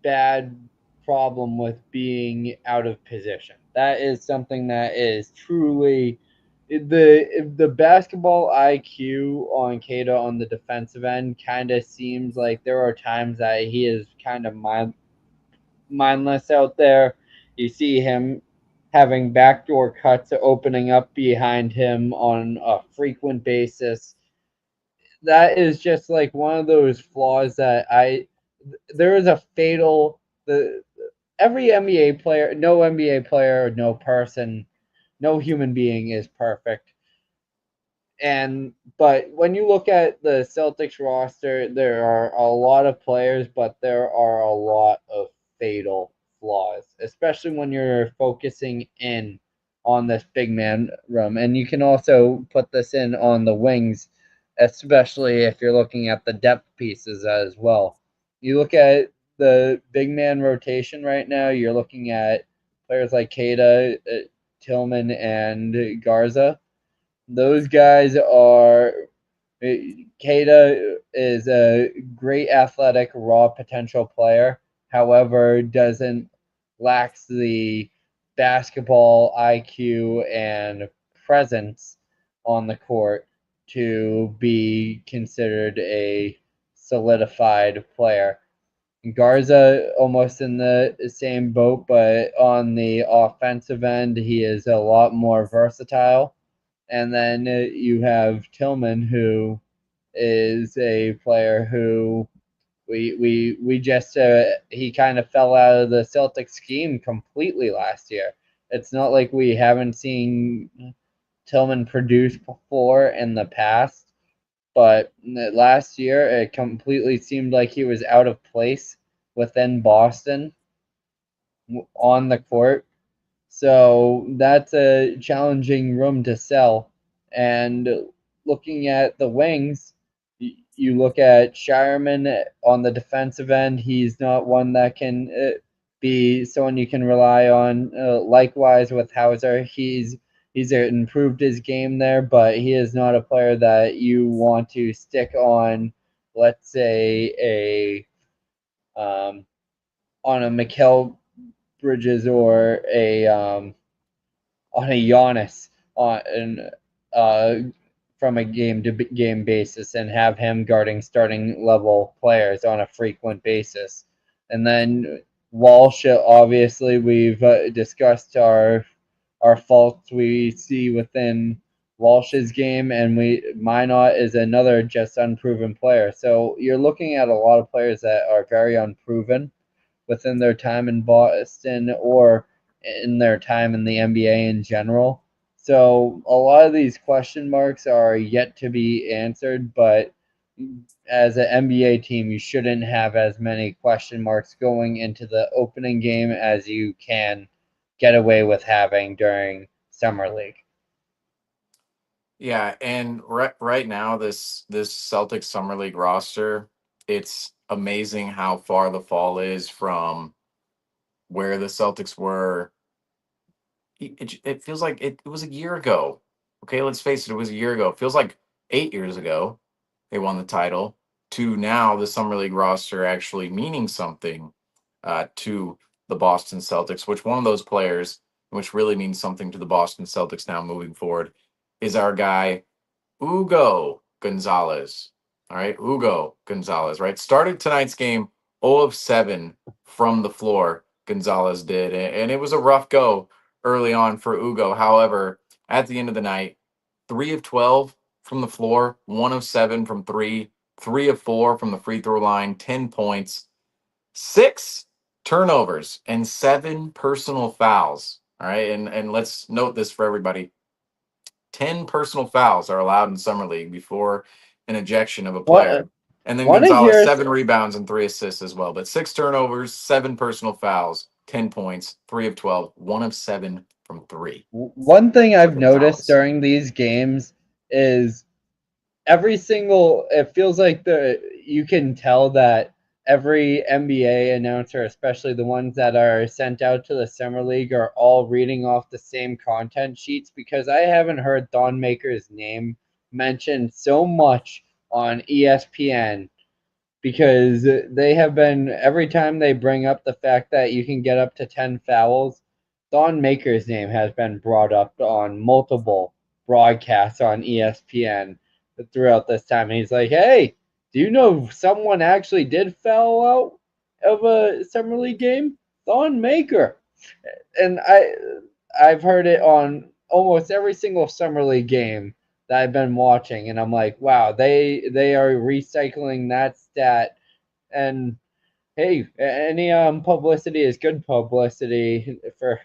bad problem with being out of position. That is something that is truly the basketball IQ on Keita on the defensive end kind of seems like there are times that he is kind of mindless out there. You see him having backdoor cuts opening up behind him on a frequent basis. That is just like one of those flaws that there is a fatal the every NBA player, no NBA player, no person, no human being is perfect. But when you look at the Celtics roster, there are a lot of players, but there are a lot of fatal flaws, especially when you're focusing in on this big man room. And you can also put this in on the wings, especially if you're looking at the depth pieces as well. You look at the big man rotation right now, you're looking at players like Keita, Tillman, and Garza. those guys are. Keita is a great athletic, raw potential player. However, doesn't lacks the basketball IQ and presence on the court to be considered a solidified player. Garza almost in the same boat, but on the offensive end, he is a lot more versatile. And then you have Tillman, who is a player who we just he kind of fell out of the Celtics scheme completely last year. It's not like we haven't seen Tillman produce before in the past, but last year it completely seemed like he was out of place within Boston on the court. So that's a challenging room to sell. And looking at the wings, you look at Shireman on the defensive end. He's not one that can be someone you can rely on. Likewise with Hauser, he's improved his game there, but he is not a player that you want to stick on. Let's say on a Mikal Bridges or a on a Giannis uh, from a game to game basis and have him guarding starting level players on a frequent basis. And then Walsh, obviously, we've discussed our faults we see within Walsh's game, and Minot is another just unproven player. So you're looking at a lot of players that are very unproven within their time in Boston or in their time in the NBA in general. So a lot of these question marks are yet to be answered, but as an NBA team, you shouldn't have as many question marks going into the opening game as you can get away with having during summer league. Yeah, and right now this Celtics summer league roster, it's amazing how far the fall is from where the Celtics were. It feels like it was a year ago. Okay, let's face it, it was a year ago. It feels like 8 years ago they won the title. To now, the summer league roster actually meaning something to the Boston Celtics. Which one of those players, which really means something to the Boston Celtics now moving forward, is our guy Hugo Gonzalez. All right, Hugo Gonzalez, right? Started tonight's game 0 of 7 from the floor, Gonzalez did. And it was a rough go early on for Hugo. However, at the end of the night, 3 of 12 from the floor, 1 of 7 from three, 3 of 4 from the free throw line, 10 points, 6 turnovers, and 7 personal fouls. All right, and let's note this for everybody. 10 personal fouls are allowed in summer league before an ejection of a player. What And then want to Gonzalez, hear? 7 rebounds and 3 assists as well. But 6 turnovers, 7 personal fouls, 10 points, 3 of 12, 1 of 7 from three One thing for I've noticed Gonzalez. during these games is every single it feels like the you can tell that every NBA announcer, especially the ones that are sent out to the summer league, are all reading off the same content sheets because I haven't heard Thon Maker's name mentioned so much on ESPN because they have been every time they bring up the fact that you can get up to 10 fouls, Thon Maker's name has been brought up on multiple broadcasts on ESPN throughout this time. And he's like, hey, do you know someone actually did foul out of a summer league game? Thon Maker. And I've heard it on almost every single summer league game that I've been watching, and I'm like, wow, they are recycling that stat. And hey, any publicity is good publicity for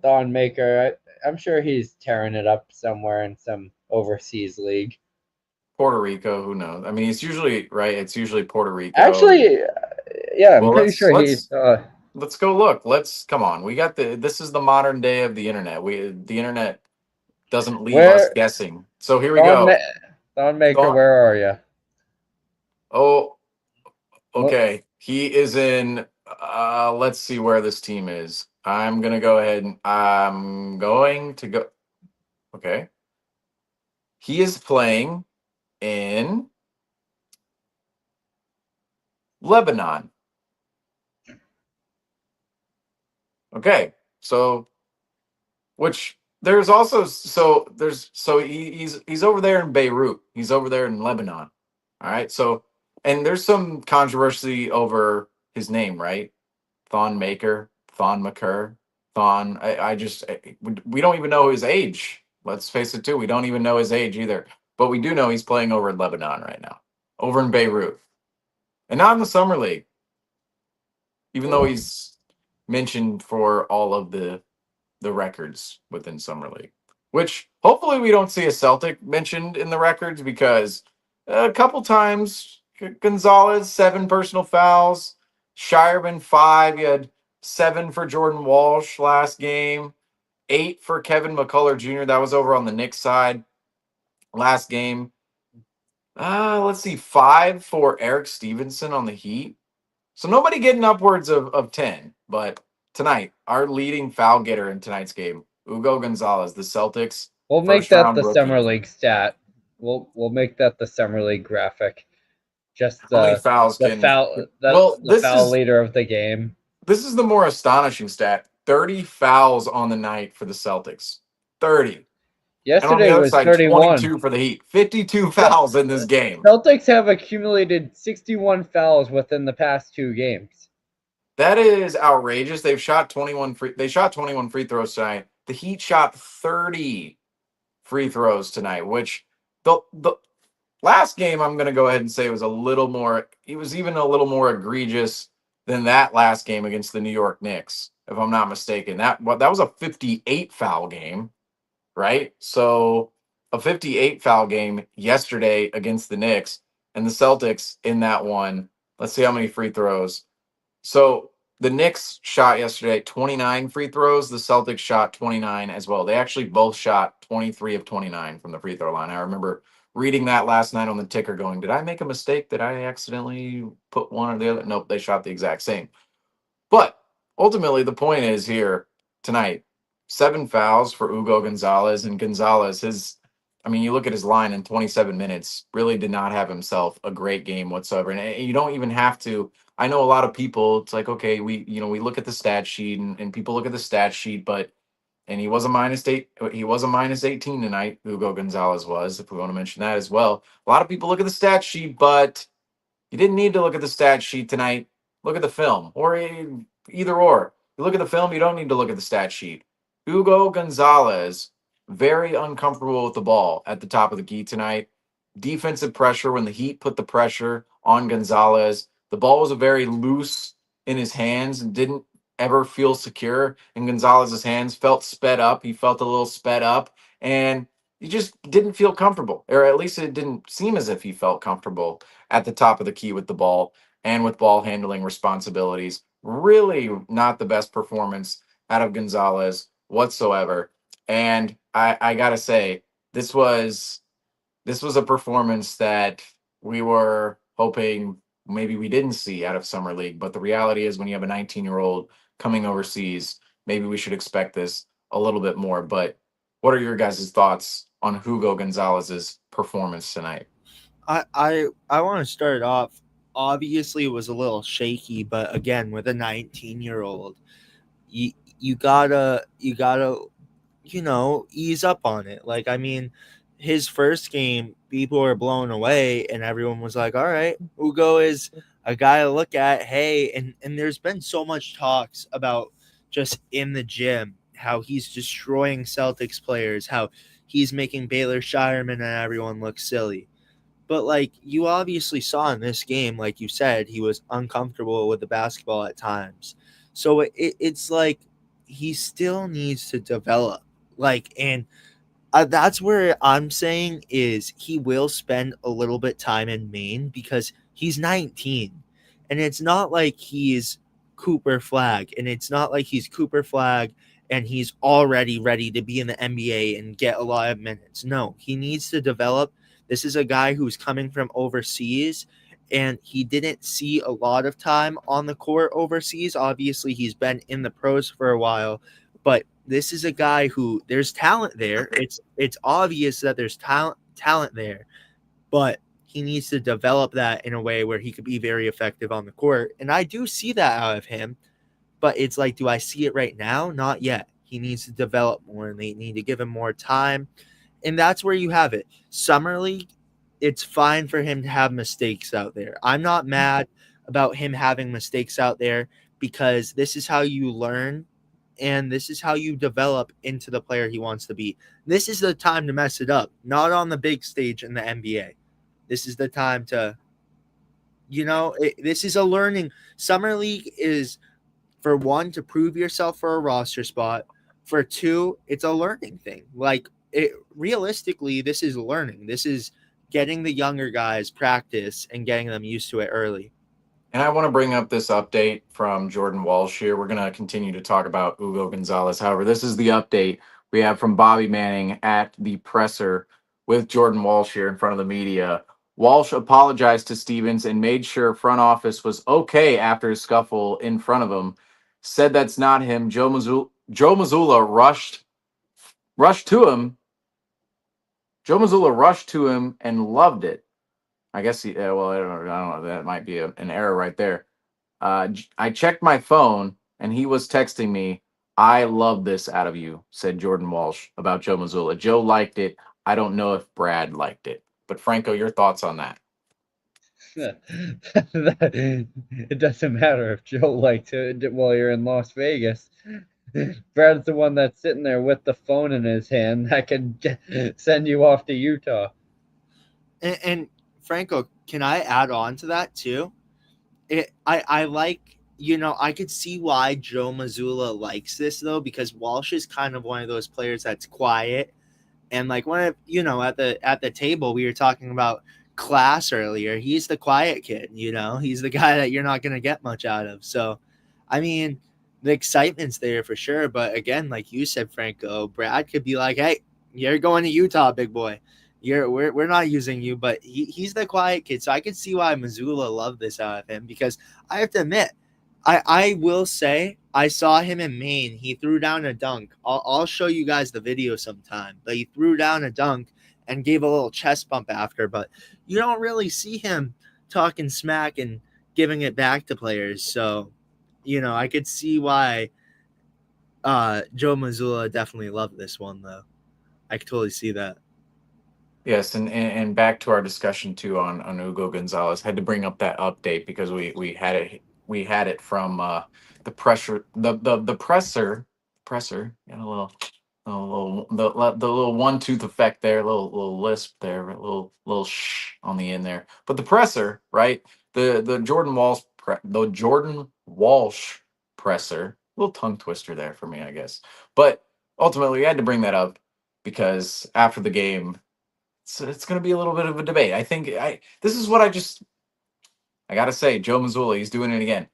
Thon Maker. I'm sure he's tearing it up somewhere in some overseas league. Puerto Rico, who knows? I mean, it's usually right. It's usually Puerto Rico. Actually, yeah, I'm Well, pretty sure he's. let's go look. Let's come on. We got this is the modern day of the internet. The internet doesn't leave us Where guessing. So here we Thon, go. Thon Maker, Thought. where are you? Oh, Look, okay. He is in let's see where this team is. I'm going to go. Okay. He is playing in Lebanon. Okay, so which there's also he's over there in Beirut. He's over there in Lebanon. All right, so and there's some controversy over his name, right? Thon Maker, Thon McCurr, Thon. We don't even know his age. Let's face it, too. We don't even know his age either. But we do know he's playing over in Lebanon right now, over in Beirut, and not in the summer league. Even though he's mentioned for all of the records within summer league, which hopefully we don't see a Celtic mentioned in the records because a couple times Gonzalez 7 personal fouls, Shireman 5. You had 7 for Jordan Walsh last game, 8 for Kevin McCullough Jr. That was over on the Knicks side last game. Let's see, 5 for Eric Stevenson on the Heat. So nobody getting upwards of 10, but tonight, our leading foul getter in tonight's game, Hugo Gonzalez, the Celtics. We'll make first that round the rookie. summer league stat. We'll make that the summer league graphic. Just How many fouls the can? foul This foul is leader of the game. this is the more astonishing stat: 30 fouls on the night for the Celtics. 30. And on the Yesterday other was side, 31. 22 for the Heat. 52 fouls in this game. Celtics have accumulated 61 fouls within the past 2 games. That is outrageous. They shot 21 free throws tonight. The Heat shot 30 free throws tonight, which the last game I'm going to go ahead and say was a little more. It was even a little more egregious than that last game against the New York Knicks, if I'm not mistaken. That was a 58 foul game, right? So a 58 foul game yesterday against the Knicks, and the Celtics in that one. Let's see how many free throws. So the Knicks shot yesterday 29 free throws. The Celtics shot 29 as well. They actually both shot 23 of 29 from the free throw line. I remember reading that last night on the ticker going, did I make a mistake? Did I accidentally put one or the other? Nope, they shot the exact same. But ultimately, the point is here tonight, 7 fouls for Hugo Gonzalez. And Gonzalez, you look at his line in 27 minutes, really did not have himself a great game whatsoever. And you don't even have to. I know a lot of people, it's like, okay, we look at the stat sheet and people look at the stat sheet, and he was a minus 18 tonight, Hugo Gonzalez was, if we want to mention that as well. A lot of people look at the stat sheet, but you didn't need to look at the stat sheet tonight. Look at the film, or either or. You look at the film, you don't need to look at the stat sheet. Hugo Gonzalez, very uncomfortable with the ball at the top of the key tonight. Defensive pressure when the Heat put the pressure on Gonzalez. The ball was very loose in his hands and didn't ever feel secure in Gonzalez's hands. Felt sped up. He felt a little sped up, and he just didn't feel comfortable, or at least it didn't seem as if he felt comfortable at the top of the key with the ball and with ball handling responsibilities. Really not the best performance out of Gonzalez whatsoever. And I gotta say, this was a performance that we were hoping maybe we didn't see out of Summer League. But the reality is when you have a 19-year-old coming overseas, maybe we should expect this a little bit more. But what are your guys' thoughts on Hugo Gonzalez's performance tonight? I want to start off. Obviously, it was a little shaky, but again, with a 19-year-old, you gotta ease up on it. Like, I mean, his first game, people were blown away, and everyone was like, "All right, Hugo is a guy to look at." Hey, and there's been so much talks about just in the gym how he's destroying Celtics players, how he's making Baylor Shireman and everyone look silly. But like you obviously saw in this game, like you said, he was uncomfortable with the basketball at times. So it's like he still needs to develop. Like, and that's where I'm saying is he will spend a little bit time in Maine because he's 19, and it's not like he's Cooper Flag, and it's not like he's Cooper Flag and he's already ready to be in the NBA and get a lot of minutes. No, he needs to develop. This is a guy who's coming from overseas, and he didn't see a lot of time on the court overseas. Obviously, he's been in the pros for a while, but this is a guy who there's talent there. It's obvious that there's talent talent there, but he needs to develop that in a way where he could be very effective on the court. And I do see that out of him, but it's like, do I see it right now? Not yet. He needs to develop more, and they need to give him more time. And that's where you have it. Summer League, it's fine for him to have mistakes out there. I'm not mad about him having mistakes out there, because this is how you learn and this is how you develop into the player he wants to be. This is the time to mess it up, not on the big stage in the NBA. This is the time to, this is a learning. Summer League is, for one, to prove yourself for a roster spot. For two, it's a learning thing. Like, realistically, this is learning. This is getting the younger guys practice and getting them used to it early. And I want to bring up this update from Jordan Walsh here. We're going to continue to talk about Hugo Gonzalez. However, this is the update we have from Bobby Manning at the presser with Jordan Walsh here in front of the media. Walsh apologized to Stevens and made sure front office was okay after his scuffle in front of him. Said that's not him. Joe Mazzulla rushed to him. Joe Mazzulla rushed to him and loved it. I guess I don't know. That might be an error right there. I checked my phone and he was texting me. I love this out of you, said Jordan Walsh about Joe Mazzulla. Joe liked it. I don't know if Brad liked it. But Franco, your thoughts on that? It doesn't matter if Joe liked it while you're in Las Vegas. Brad's the one that's sitting there with the phone in his hand that can send you off to Utah. And Franco, can I add on to that too? I like, I could see why Joe Mazzulla likes this though, because Walsh is kind of one of those players that's quiet. And like at the table, we were talking about class earlier. He's the quiet kid, he's the guy that you're not going to get much out of. So, I mean, the excitement's there for sure. But again, like you said, Franco, Brad could be like, hey, you're going to Utah, big boy. We're not using you, but he's the quiet kid. So I can see why Mazzulla loved this out of him, because I have to admit, I will say I saw him in Maine. He threw down a dunk. I'll show you guys the video sometime. But he threw down a dunk and gave a little chest bump after. But you don't really see him talking smack and giving it back to players. So, I could see why Joe Mazzulla definitely loved this one, though. I could totally see that. Yes, and back to our discussion too on Hugo Gonzalez. Had to bring up that update because we had it from the presser. And a little the little one tooth effect there, little lisp there, a little shh on the end there. But the presser, right? The Jordan Walsh presser, little tongue twister there for me, I guess. But ultimately, we had to bring that up because after the game. So it's going to be a little bit of a debate. I think this is what I got to say. Joe Mazzulla, he's doing it again.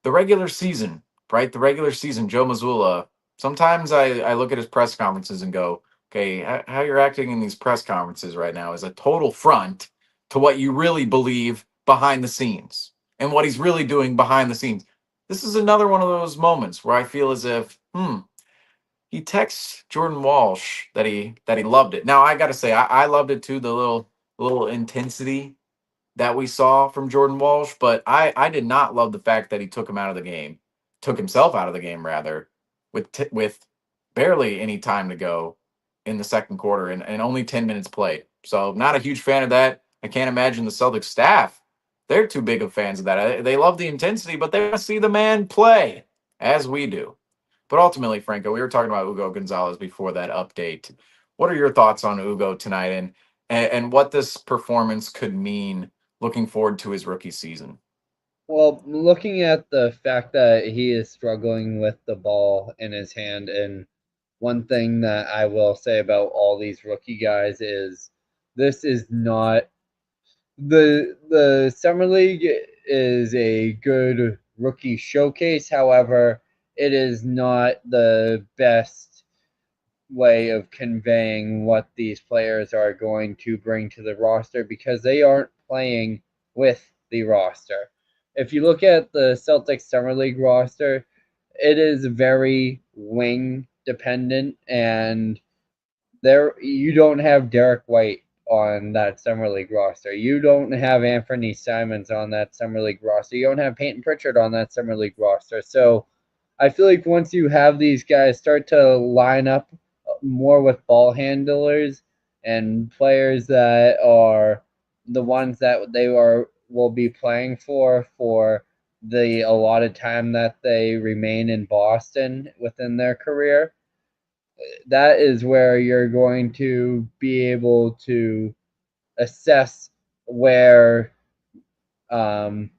The regular season, right? The regular season, Joe Mazzulla. Sometimes I look at his press conferences and go, okay, how you're acting in these press conferences right now is a total front to what you really believe behind the scenes and what he's really doing behind the scenes. This is another one of those moments where I feel as if, he texts Jordan Walsh that he loved it. Now I got to say I loved it too. The little intensity that we saw from Jordan Walsh, but I did not love the fact that he took himself out of the game rather, with barely any time to go in the second quarter and only 10 minutes played. So not a huge fan of that. I can't imagine the Celtics staff. They're too big of fans of that. They love the intensity, but they want to see the man play as we do. But ultimately, Franco, we were talking about Hugo Gonzalez before that update. What are your thoughts on Hugo tonight and what this performance could mean looking forward to his rookie season? Well, looking at the fact that he is struggling with the ball in his hand, and one thing that I will say about all these rookie guys is this is not the summer league is a good rookie showcase. However, it is not the best way of conveying what these players are going to bring to the roster because they aren't playing with the roster. If you look at the Celtics Summer League roster, it is very wing dependent, and there you don't have Derek White on that summer league roster. You don't have Anthony Simons on that summer league roster. You don't have Peyton Pritchard on that summer league roster. So I feel like once you have these guys start to line up more with ball handlers and players that are the ones that they will be playing for the allotted time that they remain in Boston within their career, that is where you're going to be able to assess where um,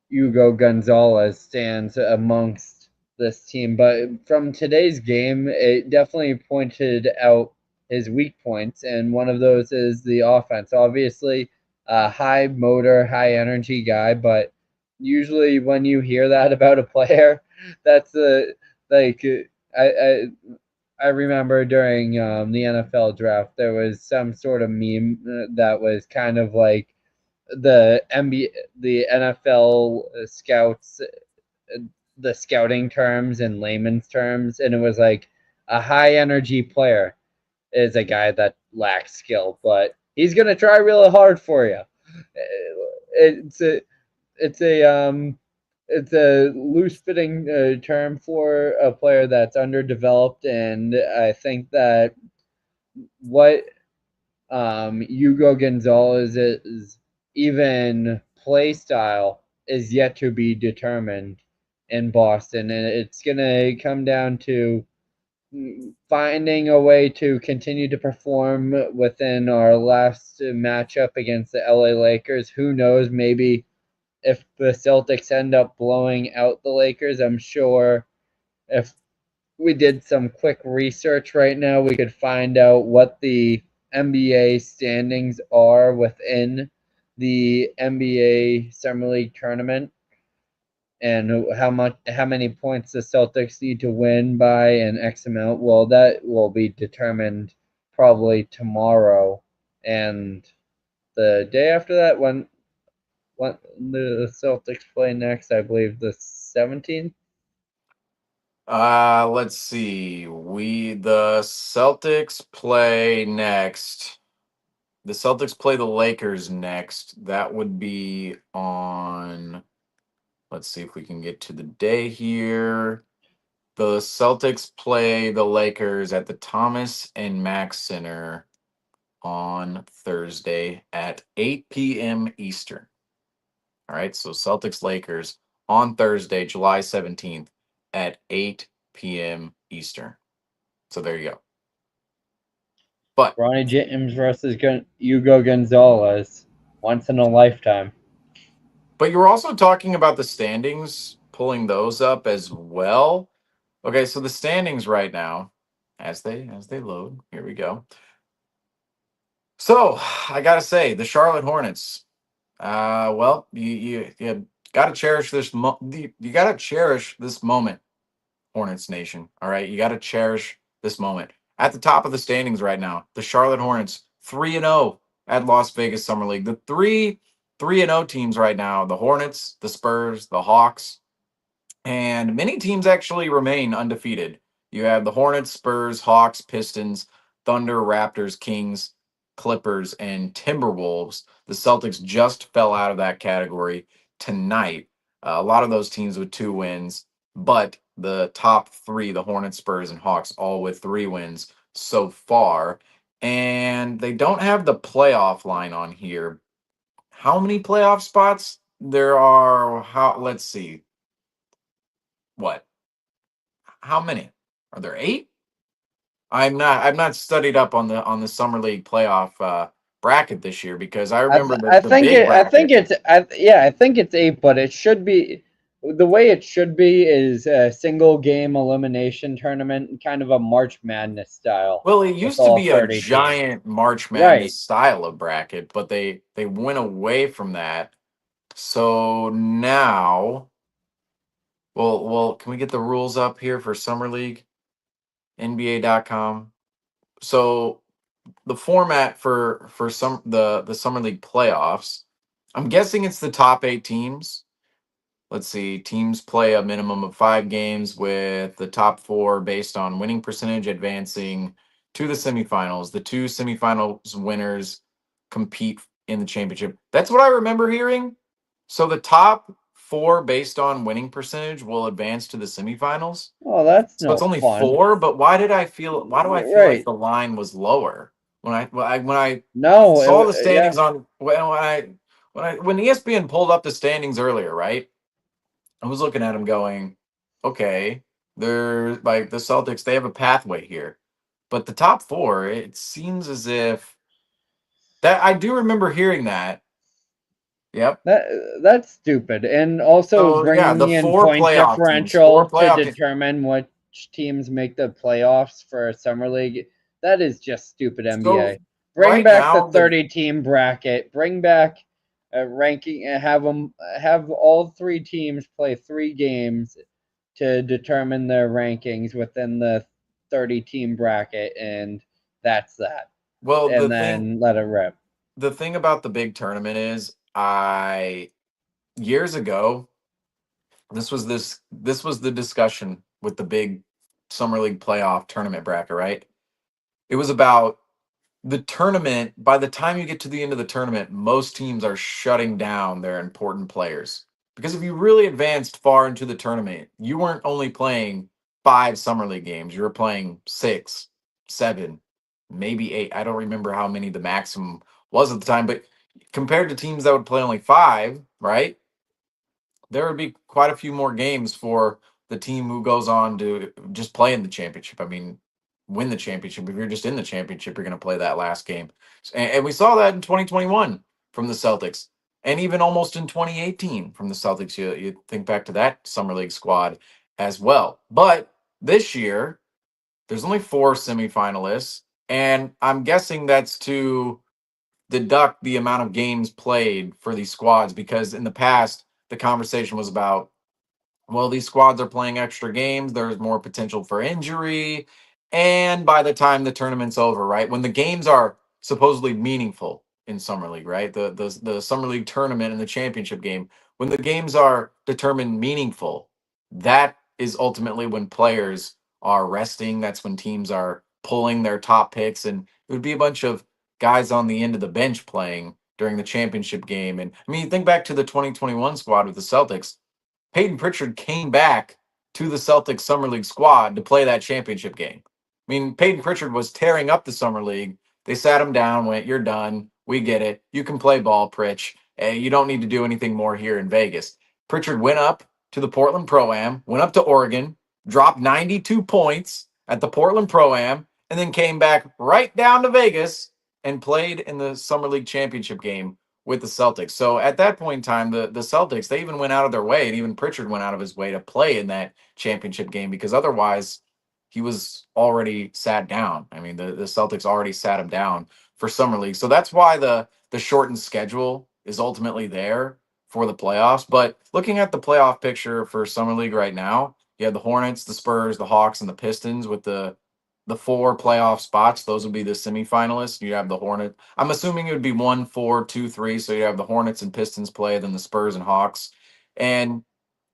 Hugo Gonzalez stands amongst this team. But from today's game, it definitely pointed out his weak points, and one of those is the offense. Obviously, a high motor, high energy guy, but usually when you hear that about a player, that's like I, I I remember during the NFL draft, there was some sort of meme that was kind of like the NFL scouts, the scouting terms in layman's terms, and it was like a high energy player is a guy that lacks skill, but he's gonna try really hard for you. It's a it's a it's a loose fitting term for a player that's underdeveloped, and I think that what Hugo Gonzalez's even play style is yet to be determined in Boston, and it's going to come down to finding a way to continue to perform within our last matchup against the LA Lakers. Who knows? Maybe if the Celtics end up blowing out the Lakers, I'm sure if we did some quick research right now, we could find out what the NBA standings are within the NBA Summer League tournament and how many points the Celtics need to win by an X amount. Well, that will be determined probably tomorrow and the day after that when the Celtics play next, I believe the 17th. Let's see. The Celtics play next. The Celtics play the Lakers next. That would be on. Let's see if we can get to the day here. The Celtics play the Lakers at the Thomas and Mack Center on Thursday at 8 p.m. Eastern. All right, so Celtics Lakers on Thursday, July 17th at 8 p.m. Eastern. So there you go. But Ronnie James versus Hugo Gonzalez, once in a lifetime. you were also talking about the standings, pulling those up as well. Okay, so the standings right now, as they load, here we go. So I gotta say, the Charlotte Hornets. Well, you gotta cherish this. You gotta cherish this moment, Hornets Nation. All right, you gotta cherish this moment. At the top of the standings right now, the Charlotte Hornets 3-0 at Las Vegas Summer League. The 3-0 teams right now: the Hornets, the Spurs, the Hawks, and many teams actually remain undefeated. You have the Hornets, Spurs, Hawks, Pistons, Thunder, Raptors, Kings, Clippers, and Timberwolves. The Celtics just fell out of that category tonight. A lot of those teams with 2 wins, but the top three, the Hornets, Spurs, and Hawks, all with 3 wins so far. And they don't have the playoff line on here. How many playoff spots there are? Let's see. What? How many? Are there 8? I'm not studied up on the summer league playoff bracket this year because I remember the big bracket. I think it's 8, but it should be the way it should be is a single game elimination tournament, kind of a March Madness style Well, it with used to all be a 30 teams. giant March Right. Madness style of bracket, but they went away from that. So now, can we get the rules up here for summer league? NBA.com. So the format for the summer league playoffs, I'm guessing it's the top 8 teams. Let's see, teams play a minimum of 5 games with the top 4 based on winning percentage advancing to the semifinals. The two semifinals winners compete in the championship. That's what I remember hearing. So the top four, based on winning percentage, will advance to the semifinals. Oh, that's So no it's only fun. four. But why do I feel like Right. the line was lower when I No, saw the yeah. standings on when ESPN pulled up the standings earlier, right? I was looking at them going, okay, they're like the Celtics, they have a pathway here. But the top four, it seems as if that I do remember hearing that. Yep. That's stupid. And also So yeah, the bringing in four point playoff teams, four differential to playoff teams. determine which teams make the playoffs for summer league. That is just stupid So NBA. Bring right back the now, the 30 team bracket. Bring back a ranking and have all three teams play 3 games to determine their rankings within the 30 team bracket, and that's that. well, And then let it rip. the thing about the big tournament is I years ago, this was the discussion with the big summer league playoff tournament bracket, right? It was about the tournament. By the time you get to the end of the tournament, most teams are shutting down their important players. Because if you really advanced far into the tournament, you weren't only playing 5 summer league games, you were playing 6, 7, maybe 8. I don't remember how many the maximum was at the time, but compared to teams that would play only 5, right? There would be quite a few more games for the team who goes on to just play in the championship. I mean, win the championship. If you're just in the championship, you're going to play that last game. And we saw that in 2021 from the Celtics, and even almost in 2018 from the Celtics. You think back to that summer league squad as well. But this year, there's only 4 semifinalists, and I'm guessing that's to deduct the amount of games played for these squads, because in the past the conversation was about, well, these squads are playing extra games, there's more potential for injury, and by the time the tournament's over, right, when the games are supposedly meaningful in summer league, right, the summer league tournament and the championship game, when the games are determined meaningful, that is ultimately when players are resting. That's when teams are pulling their top picks, and it would be a bunch of guys on the end of the bench playing during the championship game. And I mean, you think back to the 2021 squad with the Celtics. Peyton Pritchard came back to the Celtics Summer League squad to play that championship game. I mean, Peyton Pritchard was tearing up the Summer League. They sat him down, went, "You're done. We get it. You can play ball, Pritch. You don't need to do anything more here in Vegas." Pritchard went up to the Portland Pro-Am, went up to Oregon, dropped 92 points at the Portland Pro-Am, and then came back right down to Vegas and played in the Summer League championship game with the Celtics. So at that point in time, the Celtics, they even went out of their way, and even Pritchard went out of his way to play in that championship game, because otherwise he was already sat down. I mean, the Celtics already sat him down for summer league. So that's why the shortened schedule is ultimately there for the playoffs. But looking at the playoff picture for summer league right now, you have the Hornets, the Spurs, the Hawks, and the Pistons with the 4 playoff spots. Those would be the semifinalists. You have the Hornets. I'm assuming it would be 1, 4, 2, 3. So you have the Hornets and Pistons play, then the Spurs and Hawks. And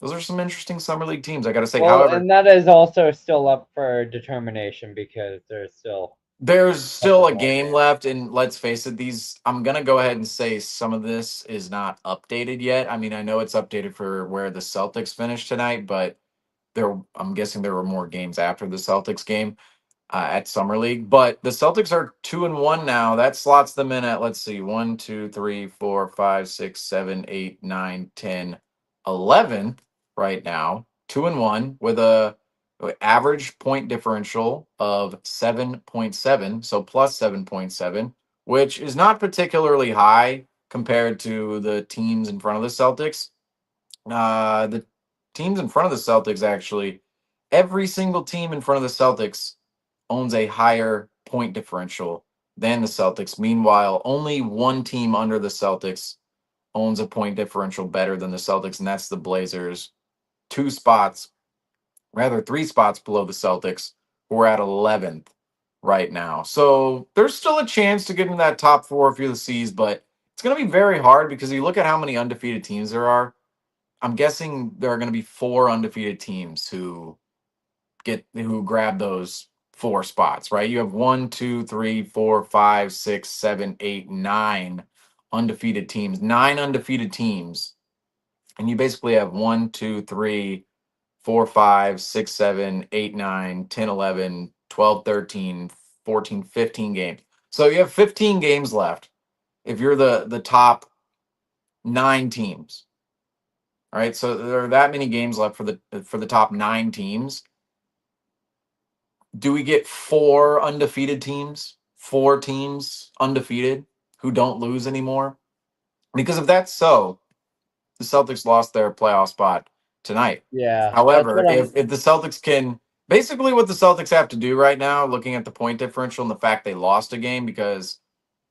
those are some interesting summer league teams, I got to say. Well, However, and that is also still up for determination because there's still there's a couple still a more game games. left, and let's face it, these I'm gonna go ahead and say some of this is not updated yet. I mean, I know it's updated for where the Celtics finished tonight, but I'm guessing there were more games after the Celtics game at Summer League. But the Celtics are 2-1 now. That slots them in at, let's see, 1, 2, 3, 4, 5, 6, 7, 8, 9, 10, 11 right now. 2-1 with a average point differential of 7.7, so plus 7.7, which is not particularly high compared to the teams in front of the Celtics. The teams in front of the Celtics, actually, every single team in front of the Celtics owns a higher point differential than the Celtics. Meanwhile, only one team under the Celtics owns a point differential better than the Celtics, and that's the Blazers. 2 spots, rather 3 spots below the Celtics, who are at 11th right now. So there's still a chance to get into that top 4 if you're the C's, but it's going to be very hard because you look at how many undefeated teams there are. I'm guessing there are going to be 4 undefeated teams who grab those 4 spots, right? You have 1, 2, 3, 4, 5, 6, 7, 8, 9 undefeated teams, 9 undefeated teams. And you basically have 1, 2, 3, 4, 5, 6, 7, 8, 9, 10, 11, 12, 13, 14, 15 games. So you have 15 games left if you're the top 9 teams. All right. So there are that many games left for the top 9 teams. Do we get 4 undefeated teams? 4 teams undefeated who don't lose anymore? Because if that's so, the Celtics lost their playoff spot tonight. Yeah, that's However, what if the Celtics can basically what the Celtics have to do right now, looking at the point differential and the fact they lost a game, because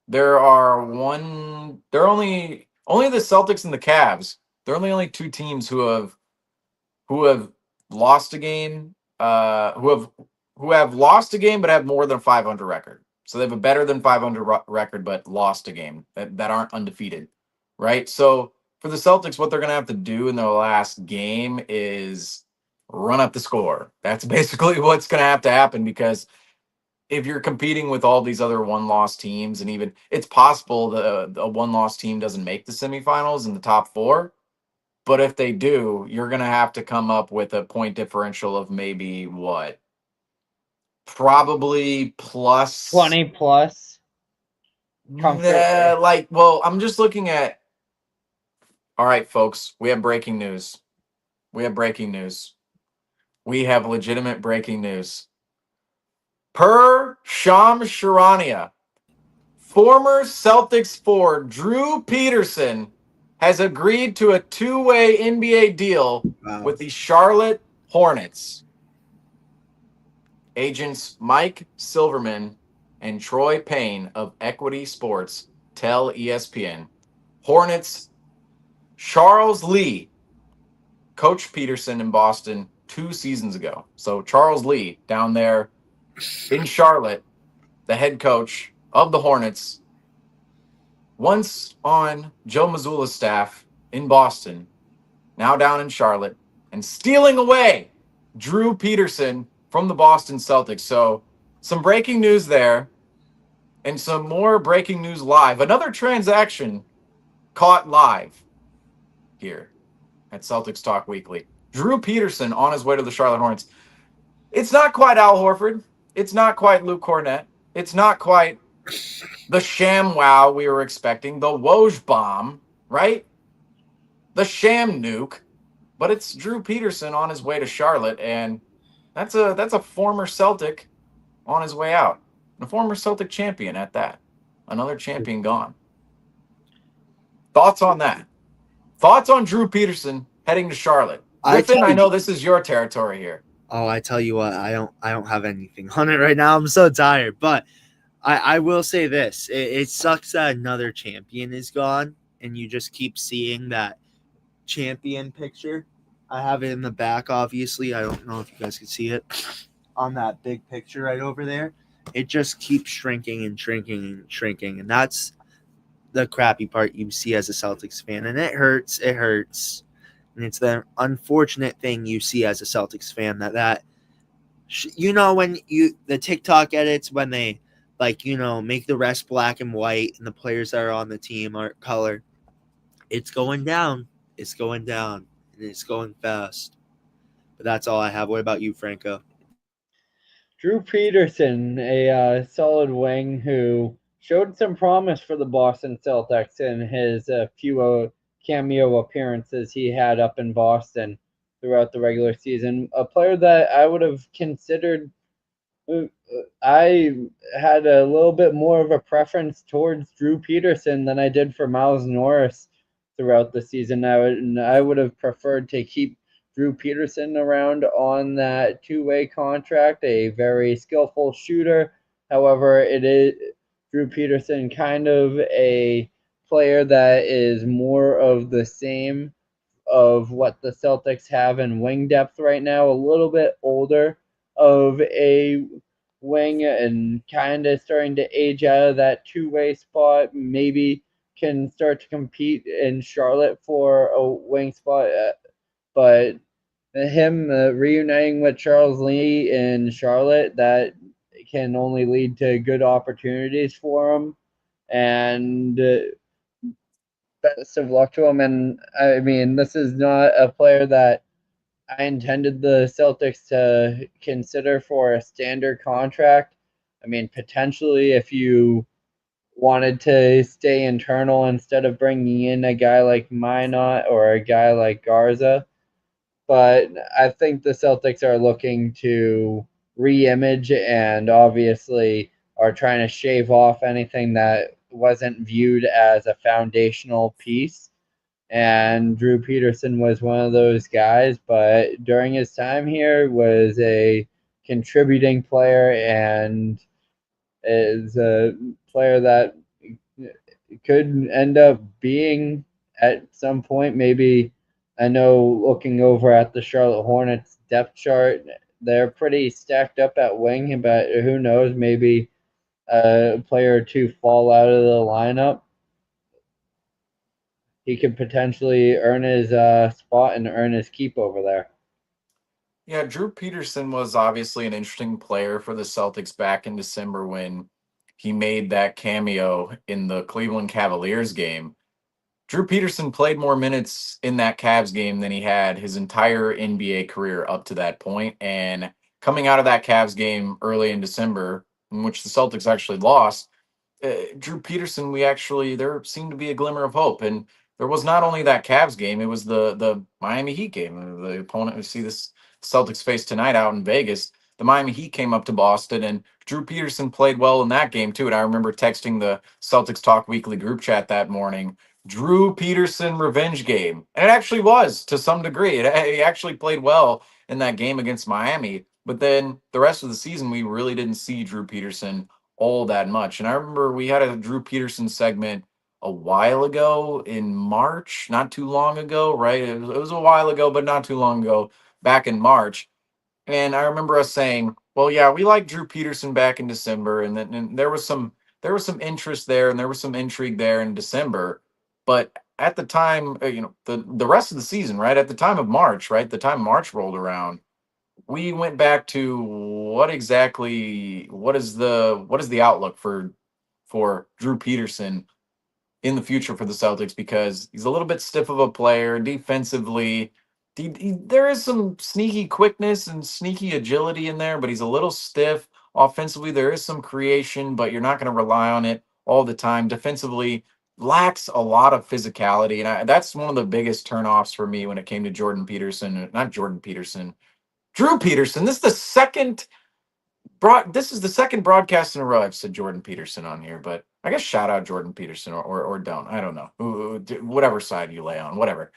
there are only the Celtics and the Cavs. There are only 2 teams who have lost a game, who have lost a game but have more than a 500 record. So they have a better than 500 record but lost a game that aren't undefeated, right? So for the Celtics, what they're going to have to do in their last game is run up the score. That's basically what's going to have to happen, because if you're competing with all these other one-loss teams, and even it's possible the one-loss team doesn't make the semifinals in the top 4, but if they do, you're going to have to come up with a point differential of maybe what? Probably plus 20 plus comfortably. well, I'm just looking at. All right, folks, we have breaking news. We have breaking news. We have legitimate breaking news. Per Shams Charania, former Celtics forward Drew Peterson has agreed to a 2-way NBA deal with the Charlotte Hornets. Agents Mike Silverman and Troy Payne of Equity Sports tell ESPN. Hornets Charles Lee coached Peterson in Boston 2 seasons ago. So Charles Lee down there in Charlotte, the head coach of the Hornets, once on Joe Mazzulla's staff in Boston, now down in Charlotte, and stealing away Drew Peterson from the Boston Celtics. So some breaking news there, and some more breaking news live. Another transaction caught live here at Celtics Talk Weekly. Drew Peterson on his way to the Charlotte Hornets. It's not quite Al Horford. It's not quite Luke Cornett. It's not quite the sham wow we were expecting, the Woj bomb, right? The sham nuke. But it's Drew Peterson on his way to Charlotte, and that's a former Celtic on his way out. And a former Celtic champion at that. Another champion gone. Thoughts on that? Thoughts on Drew Peterson heading to Charlotte? Griffin, I know this is your territory here. Oh, I tell you what, I don't have anything on it right now. I'm so tired, but I will say this: it sucks that another champion is gone, and you just keep seeing that champion picture. I have it in the back, obviously. I don't know if you guys can see it on that big picture right over there. It just keeps shrinking and shrinking and shrinking, and that's the crappy part you see as a Celtics fan, and it hurts. It hurts. And it's the unfortunate thing you see as a Celtics fan that when the TikTok edits, when they make the rest black and white and the players that are on the team are color, it's going down. It's going down, and it's going fast. But that's all I have. What about you, Franco? Drew Peterson, a solid wing who showed some promise for the Boston Celtics in his few cameo appearances he had up in Boston throughout the regular season. A player that I would have considered. I had a little bit more of a preference towards Drew Peterson than I did for Miles Norris throughout the season. I would have preferred to keep Drew Peterson around on that 2-way contract, a very skillful shooter. However, it is Drew Peterson kind of a player that is more of the same of what the Celtics have in wing depth right now, a little bit older of a wing and kind of starting to age out of that 2-way spot. Maybe can start to compete in Charlotte for a wing spot, but him reuniting with Charles Lee in Charlotte, that can only lead to good opportunities for him. And best of luck to him. And I mean, this is not a player that I intended the Celtics to consider for a standard contract. I mean, potentially if you wanted to stay internal instead of bringing in a guy like Minot or a guy like Garza. But I think the Celtics are looking to re-image and obviously are trying to shave off anything that wasn't viewed as a foundational piece. And Drew Peterson was one of those guys, but during his time here was a contributing player and is a player that could end up being at some point. Maybe I know looking over at the Charlotte Hornets depth chart, they're pretty stacked up at wing, but who knows? Maybe a player or two fall out of the lineup. He could potentially earn his spot and earn his keep over there. Yeah, Drew Peterson was obviously an interesting player for the Celtics back in December when he made that cameo in the Cleveland Cavaliers game. Drew Peterson played more minutes in that Cavs game than he had his entire NBA career up to that point. And coming out of that Cavs game early in December, in which the Celtics actually lost, Drew Peterson, there seemed to be a glimmer of hope. And there was not only that Cavs game, it was the Miami Heat game. The opponent we see this Celtics face tonight out in Vegas. The Miami Heat came up to Boston, and Drew Peterson played well in that game too. And I remember texting the Celtics Talk Weekly group chat that morning, Drew Peterson revenge game. And it actually was to some degree. He actually played well in that game against Miami. But then the rest of the season, we really didn't see Drew Peterson all that much. And I remember we had a Drew Peterson segment a while ago in March, not too long ago, right? It was a while ago, but not too long ago, back in March. And I remember us saying, "Well, yeah, we like Drew Peterson back in December, and then and there was some interest there, and there was some intrigue there in December, but at the time, the rest of the season, right? At the time of March, right? The time March rolled around, we went back to what is the outlook for Drew Peterson in the future for the Celtics, because he's a little bit stiff of a player defensively. There is some sneaky quickness and sneaky agility in there, but he's a little stiff. Offensively, there is some creation, but you're not going to rely on it all the time. Defensively, lacks a lot of physicality, and that's one of the biggest turnoffs for me when it came to Jordan Peterson. Not Jordan Peterson, Drew Peterson. This is the second broadcast in a row I've said Jordan Peterson on here, but I guess shout out Jordan Peterson or don't. I don't know. Whatever side you lay on, whatever.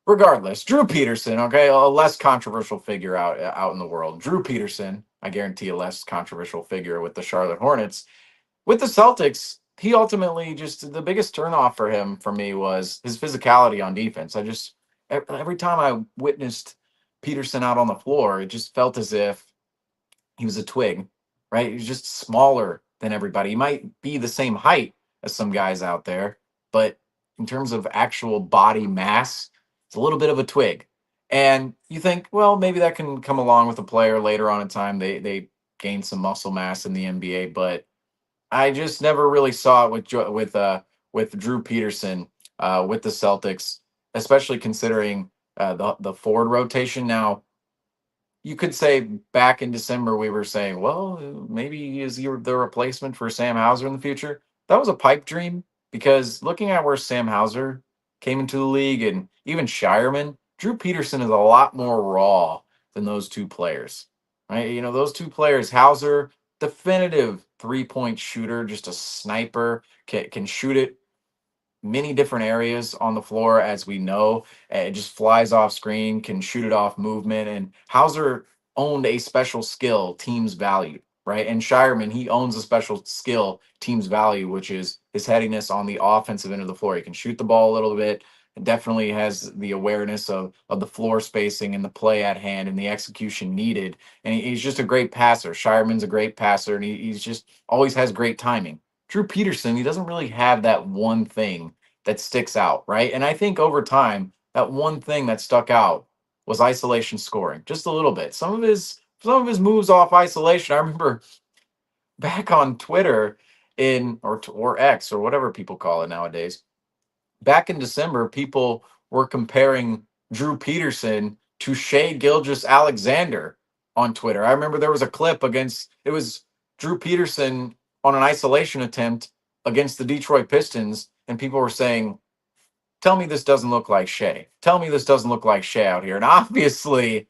Regardless, Drew Peterson, okay, a less controversial figure out in the world. Drew Peterson, I guarantee a less controversial figure with the Charlotte Hornets. With the Celtics, he ultimately just the biggest turnoff for me was his physicality on defense. Every time I witnessed Peterson out on the floor, it just felt as if he was a twig, right? He's just smaller than everybody. He might be the same height as some guys out there, but in terms of actual body mass, it's a little bit of a twig. And you think, well, maybe that can come along with a player later on in time. They gain some muscle mass in the NBA, but I just never really saw it with Drew Peterson with the Celtics, especially considering the forward rotation. Now, you could say back in December we were saying, well, maybe is he the replacement for Sam Hauser in the future? That was a pipe dream, because looking at where Sam Hauser came into the league and even Shireman, Drew Peterson is a lot more raw than those two players. Right? Those two players, Hauser, definitive 3-point shooter, just a sniper, can shoot it many different areas on the floor, as we know. It just flies off screen, can shoot it off movement. And Hauser owned a special skill teams value, right? And Shireman, he owns a special skill teams value, which is his headiness on the offensive end of the floor. He can shoot the ball a little bit. It definitely has the awareness of the floor spacing and the play at hand and the execution needed. And he's just a great passer. Shireman's a great passer, and he's just always has great timing. Drew Peterson, he doesn't really have that one thing that sticks out, right? And I think over time, that one thing that stuck out was isolation scoring, just a little bit. Some of his moves off isolation. I remember back on Twitter or X or whatever people call it nowadays. Back in December, people were comparing Drew Peterson to Shea Gilgis Alexander on Twitter. I remember there was a clip against it was Drew Peterson on an isolation attempt against the Detroit Pistons, and people were saying, tell me this doesn't look like Shea. Tell me this doesn't look like Shea out here. And obviously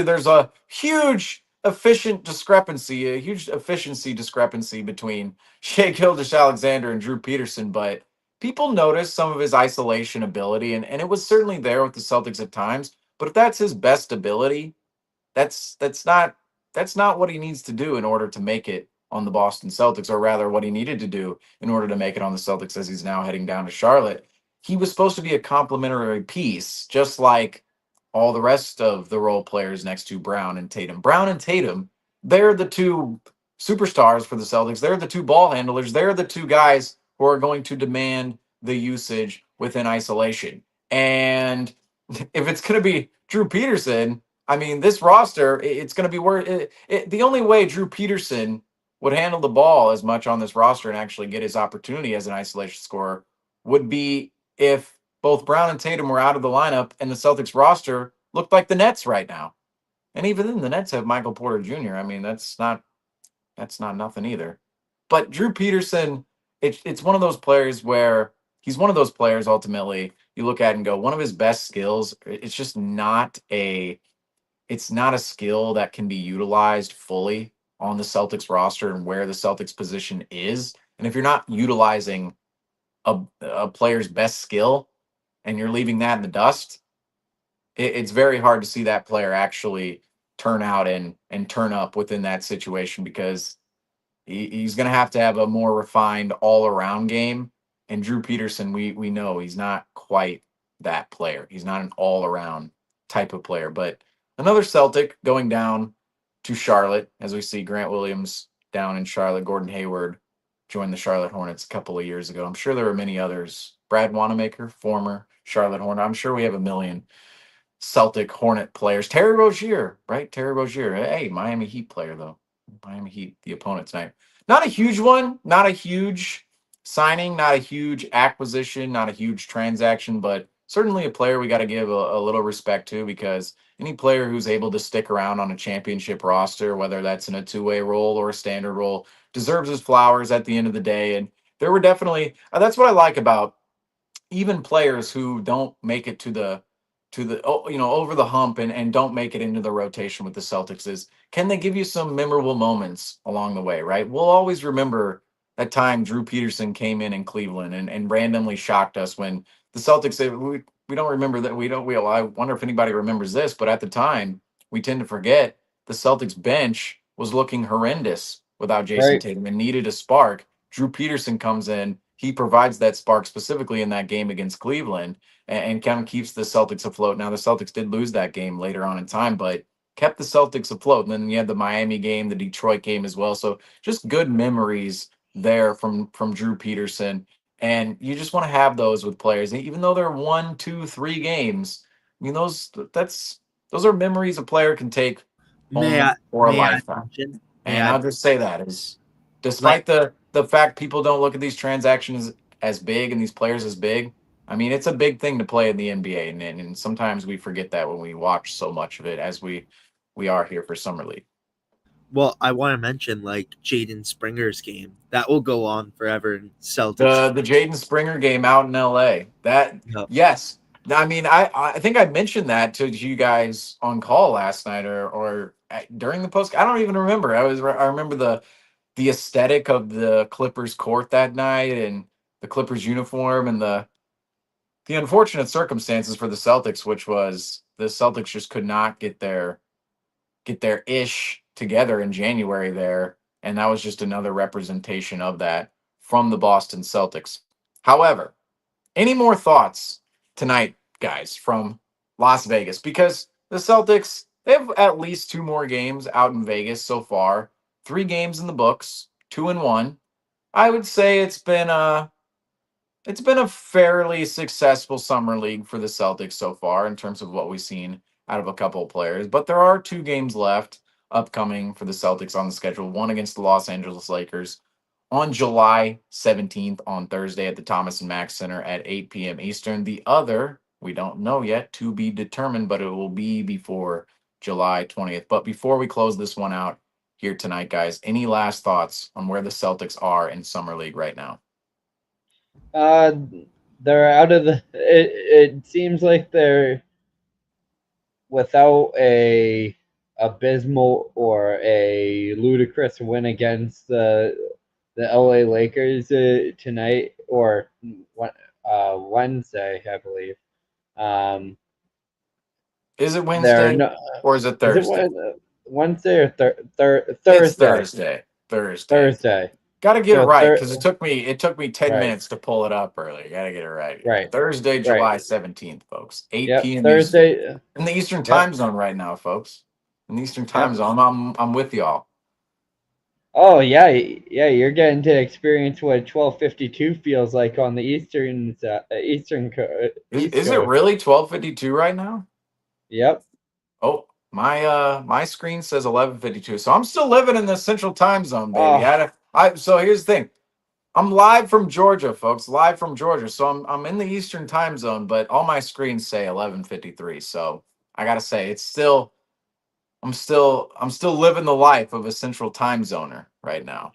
there's a huge efficiency discrepancy between Shea Gilgeous Alexander and Drew Peterson, but people noticed some of his isolation ability, and it was certainly there with the Celtics at times. But if that's his best ability, that's that's not that's not what he needs to do in order to make it on the Boston Celtics, or rather what he needed to do in order to make it on the Celtics as he's now heading down to Charlotte. He was supposed to be a complementary piece, just like all the rest of the role players next to Brown and Tatum. Brown and Tatum, they're the two superstars for the Celtics. They're the two ball handlers. They're the two guys who are going to demand the usage within isolation. And if it's going to be Drew Peterson, I mean, this roster, it's going to be the only way Drew Peterson would handle the ball as much on this roster and actually get his opportunity as an isolation scorer would be if both Brown and Tatum were out of the lineup and the Celtics roster looked like the Nets right now. And even then, the Nets have Michael Porter Jr. I mean, that's not nothing either. But Drew Peterson, it's one of those players where he's one of those players ultimately you look at and go, one of his best skills, it's just not a skill that can be utilized fully on the Celtics roster and where the Celtics position is. And if you're not utilizing a player's best skill and you're leaving that in the dust, it's very hard to see that player actually turn out and turn up within that situation because he's going to have a more refined all around game. And Drew Peterson, we know he's not quite that player. He's not an all around type of player. But another Celtic going down to Charlotte, as we see Grant Williams down in Charlotte. Gordon Hayward joined the Charlotte Hornets a couple of years ago. I'm sure there are many others. Brad Wanamaker, former Charlotte Hornet. I'm sure we have a million Celtic Hornet players. Terry Rozier, right? Terry Rozier. Hey, Miami Heat player, though. Miami Heat, the opponent tonight. Not a huge one, not a huge signing, not a huge acquisition, not a huge transaction, but certainly a player we got to give a little respect to because any player who's able to stick around on a championship roster, whether that's in a two-way role or a standard role, deserves his flowers at the end of the day. And there were definitely, that's what I like about even players who don't make it over the hump and don't make it into the rotation with the Celtics is can they give you some memorable moments along the way, right? We'll always remember that time Drew Peterson came in Cleveland and randomly shocked us when the Celtics we don't remember that I wonder if anybody remembers this, but at the time we tend to forget the Celtics bench was looking horrendous without Jason Right. Tatum and needed a spark. Drew Peterson comes in, he provides that spark specifically in that game against Cleveland and kind of keeps the Celtics afloat. Now, the Celtics did lose that game later on in time, but kept the Celtics afloat. And then you had the Miami game, the Detroit game as well. So just good memories there from Drew Peterson. And you just want to have those with players, even though they're 1, 2, 3 games. I mean, those are memories a player can take May home I for a may I lifetime. mention? May And I I'll just say that is, like despite the fact people don't look at these transactions as big and these players as big, I mean, it's a big thing to play in the NBA, and sometimes we forget that when we watch so much of it as we are here for summer league. well, I want to mention like Jaden Springer's game that will go on forever in Celtics. The Jaden Springer game out in LA. That Yep. yes. I mean, I think I mentioned that to you guys on call last night or during the post. I don't even remember. I remember the aesthetic of the Clippers court that night and the Clippers uniform and the unfortunate circumstances for the Celtics, which was the Celtics just could not get their ish together in January there, and that was just another representation of that from the Boston Celtics. However, any more thoughts tonight, guys, from Las Vegas? Because the Celtics, they have at least 2 more games out in Vegas so far. 3 games in the books, 2-1. I would say it's been a fairly successful summer league for the Celtics so far in terms of what we've seen out of a couple of players, but there are 2 games left. upcoming for the Celtics on the schedule. One against the Los Angeles Lakers on July 17th on Thursday at the Thomas and Mack Center at 8 p.m. Eastern. The other, we don't know yet, to be determined, but it will be before July 20th. But before we close this one out here tonight, guys, any last thoughts on where the Celtics are in Summer League right now? Uh, they're out of the. It seems like they're without a abysmal or a ludicrous win against the LA Lakers tonight or Wednesday, I believe. Is it They're Wednesday no. or is it Is it Thursday? Wednesday or It's Thursday? Thursday. Thursday. Thursday. Got to get it So right because it took me 10 right, minutes to pull it up earlier. Got to get it right here. right, Thursday, right. July 17th, folks. 8 Yep, p.m. Eastern. Thursday. In the Eastern Yep, time zone right now, folks. In the Eastern time yep. zone. I'm with y'all. Oh yeah, yeah. You're getting to experience what 12:52 feels like on the East Is it Coast. really 12:52 right now? Yep. Oh, my screen says 11:52. So I'm still living in the Central Time Zone, baby. Oh, So here's the thing. I'm live from Georgia, folks. Live from Georgia. So I'm in the Eastern Time Zone, but all my screens say 11:53. So I gotta say, I'm still living the life of a Central Time Zoner right now.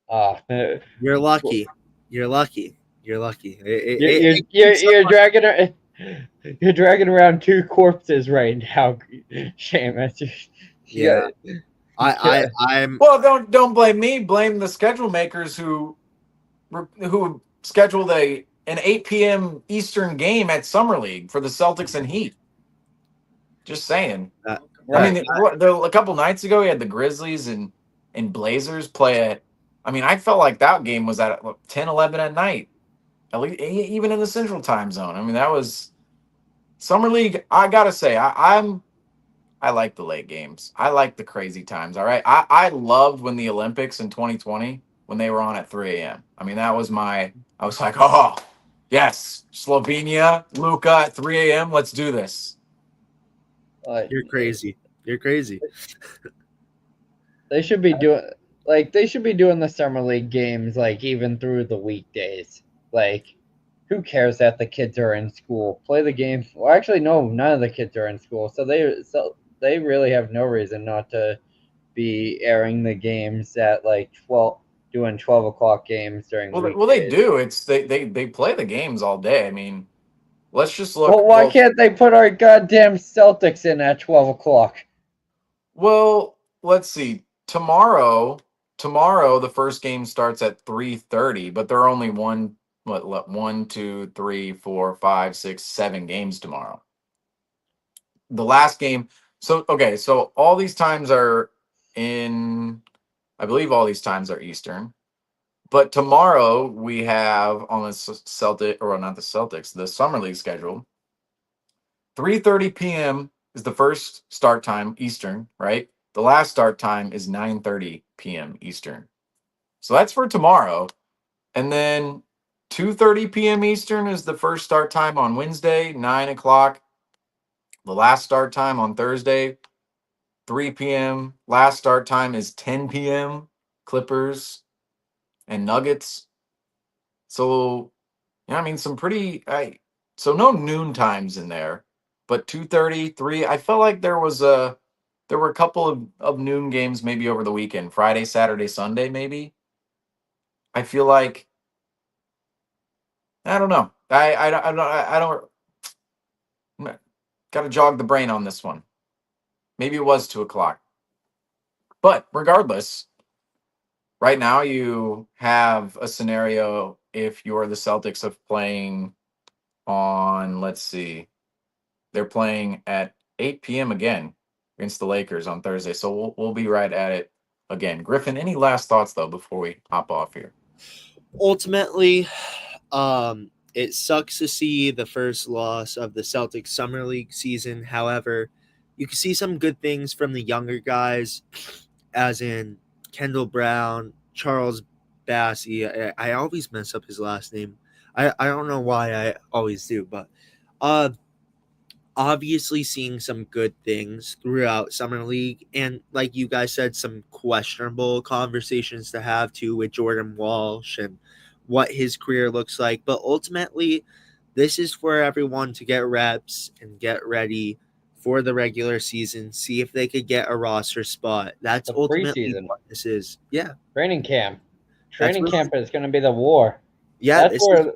ah. You're lucky. You're lucky. You're lucky. You're you're It you're, means so you're much. dragging you're dragging around two corpses right now, Seamus. Yeah. Yeah, I'm Well, don't blame me. Blame the schedule makers who scheduled an 8 p.m. Eastern game at Summer League for the Celtics and Heat. Just saying. I right. mean, a couple nights ago, we had the Grizzlies and Blazers play at. I mean, I felt like that game was at 10, 11 at night, at least even in the Central Time Zone. I mean, that was Summer League. I gotta say, I like the late games. I like the crazy times. All right, I loved when the Olympics in 2020 when they were on at 3 a.m. I mean, that was my. I was like, oh yes, Slovenia, Luca at 3 a.m. Let's do this. you're crazy. You're crazy. They should be doing the summer league games like even through the weekdays. Like, who cares that the kids are in school? Play the game. Well, actually, no, none of the kids are in school, so they really have no reason not to be airing the games at like 12 o'clock games during Well, they weekdays. do. It's they play the games all day. I mean, let's just look. Well, why can't they put our goddamn Celtics in at 12 o'clock? Well, let's see. Tomorrow, the first game starts at 3:30, but there are only one, two, three, four, five, six, 7 games tomorrow. The last game. So okay, so all these times are in. I believe all these times are Eastern. But tomorrow we have on the Celtic, or not the Celtics, the Summer League schedule. 3:30 p.m. is the first start time Eastern, right? The last start time is 9:30 p.m. Eastern. So that's for tomorrow. And then 2:30 p.m. Eastern is the first start time on Wednesday, 9 o'clock. The last start time on Thursday, 3 p.m. Last start time is 10 p.m. Clippers and Nuggets. So, yeah, I mean, some pretty. So no noon times in there, but 2:30, 3. I felt like there were a couple of noon games maybe over the weekend, Friday, Saturday, Sunday, maybe. I feel like I don't know. I don't. Got to jog the brain on this one. Maybe it was 2 o'clock, but regardless, right now you have a scenario if you're the Celtics of playing on. Let's see. They're playing at 8 p.m. again against the Lakers on Thursday. So we'll be right at it again. Griffin, any last thoughts though before we hop off here? Ultimately, it sucks to see the first loss of the Celtics summer league season. However, you can see some good things from the younger guys, as in Kendall Brown, Charles Bassey. I always mess up his last name. I don't know why I always do, but obviously seeing some good things throughout summer league, and like you guys said, some questionable conversations to have too with Jordan Walsh and what his career looks like. But ultimately, this is for everyone to get reps and get ready for the regular season, see if they could get a roster spot. That's The ultimately preseason. what this is. Yeah. Training camp. That's Training really, camp is going to be the war. yeah, That's where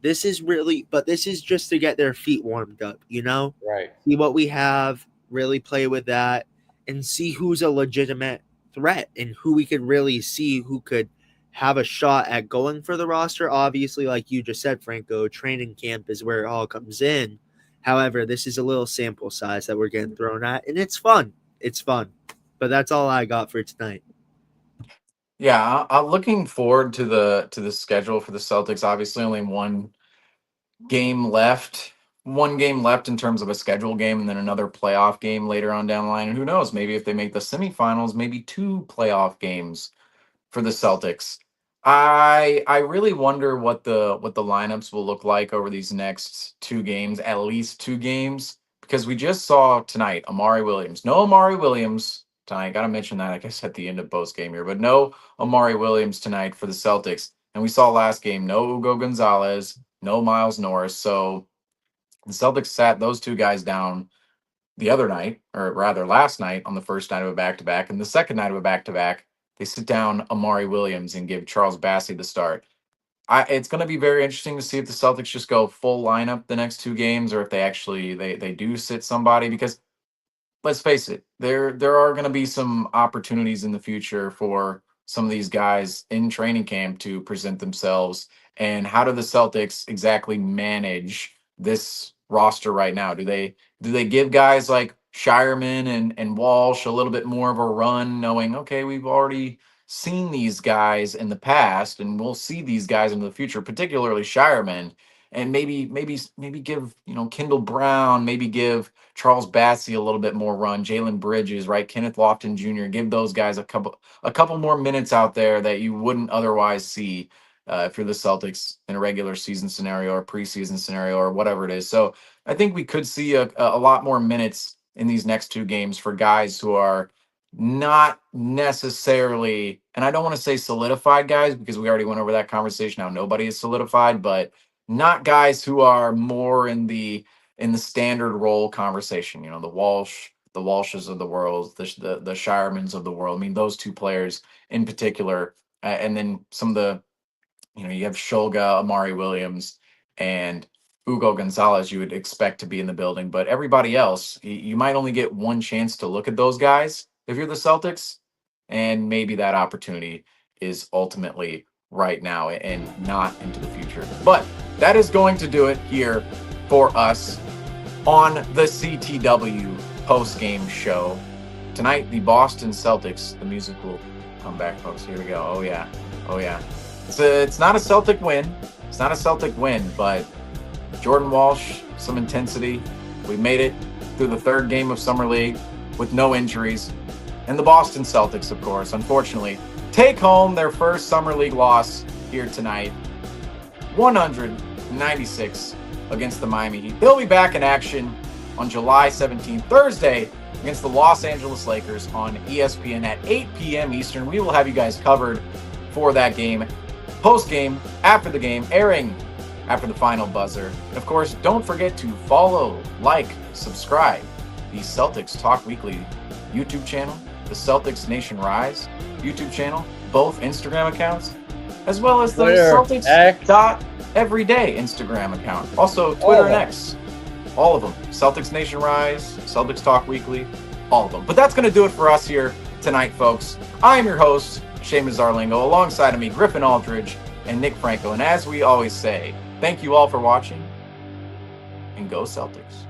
this is really, but this is just to get their feet warmed up, you know? right. See what we have, really play with that, and see who's a legitimate threat and who we could really see who could have a shot at going for the roster. Obviously, like you just said, Franco, training camp is where it all comes in. However, this is a little sample size that we're getting thrown at, and it's fun. It's fun. But that's all I got for tonight. Yeah, I'm looking forward to the schedule for the Celtics. Obviously, only game left, one game left in terms of a schedule game, and then another playoff game later on down the line. And who knows? Maybe if they make the semifinals, maybe two playoff games for the Celtics. I really wonder what the lineups will look like over these next two games, at least two games, because we just saw tonight Amari Williams. No Amari Williams tonight. Got to mention that, I guess, at the end of post game here, but no Amari Williams tonight for the Celtics. And we saw last game no Hugo Gonzalez, no Miles Norris. So the Celtics sat those two guys down the other night, or rather last night on the first night of a back to back, and the second night of a back to back, they sit down Amari Williams and give Charles Bassey the start. It's going to be very interesting to see if the Celtics just go full lineup the next two games, or if they actually they do sit somebody, because let's face it, there are going to be some opportunities in the future for some of these guys in training camp to present themselves. And how do the Celtics exactly manage this roster right now? Do they give guys like Shireman and Walsh a little bit more of a run, knowing, okay, we've already seen these guys in the past and we'll see these guys in the future, particularly Shireman, and maybe give, Kendall Brown, maybe give Charles Bassey a little bit more run, Jalen Bridges, right? Kenneth Lofton Jr. Give those guys a couple more minutes out there that you wouldn't otherwise see if you're the Celtics in a regular season scenario or preseason scenario or whatever it is. So I think we could see a lot more minutes in these next two games for guys who are not necessarily, and I don't want to say solidified guys because we already went over that conversation. How nobody is solidified, but not guys who are more in the standard role conversation. The Walshes of the world, the Shiremans of the world. I mean, those two players in particular, and then some of the, you have Shulga, Amari Williams, and Hugo Gonzalez. You would expect to be in the building, but everybody else, you might only get one chance to look at those guys if you're the Celtics, and maybe that opportunity is ultimately right now and not into the future. But that is going to do it here for us on the CTW Postgame show. Tonight, the Boston Celtics, the music will come back, folks. Here we go. Oh, yeah. Oh, yeah. It's not a Celtic win. It's not a Celtic win, but Jordan Walsh, some intensity. We made it through the third game of Summer League with no injuries. And the Boston Celtics, of course, unfortunately, take home their first Summer League loss here tonight. 196 against the Miami Heat. They'll be back in action on July 17th, Thursday, against the Los Angeles Lakers on ESPN at 8 p.m. Eastern. We will have you guys covered for that game, post-game, after the game, airing after the final buzzer. And of course, don't forget to follow, like, subscribe the Celtics Talk Weekly YouTube channel, the Celtics Nation Rise YouTube channel, both Instagram accounts, as well as the Twitter, Celtics X. Everyday Instagram account. Also Twitter and X. All of them. Celtics Nation Rise, Celtics Talk Weekly, all of them. But that's going to do it for us here tonight, folks. I am your host, Seamus Zarlingo, alongside of me, Griffin Aldridge and Nick Franco. And as we always say, thank you all for watching, and go Celtics.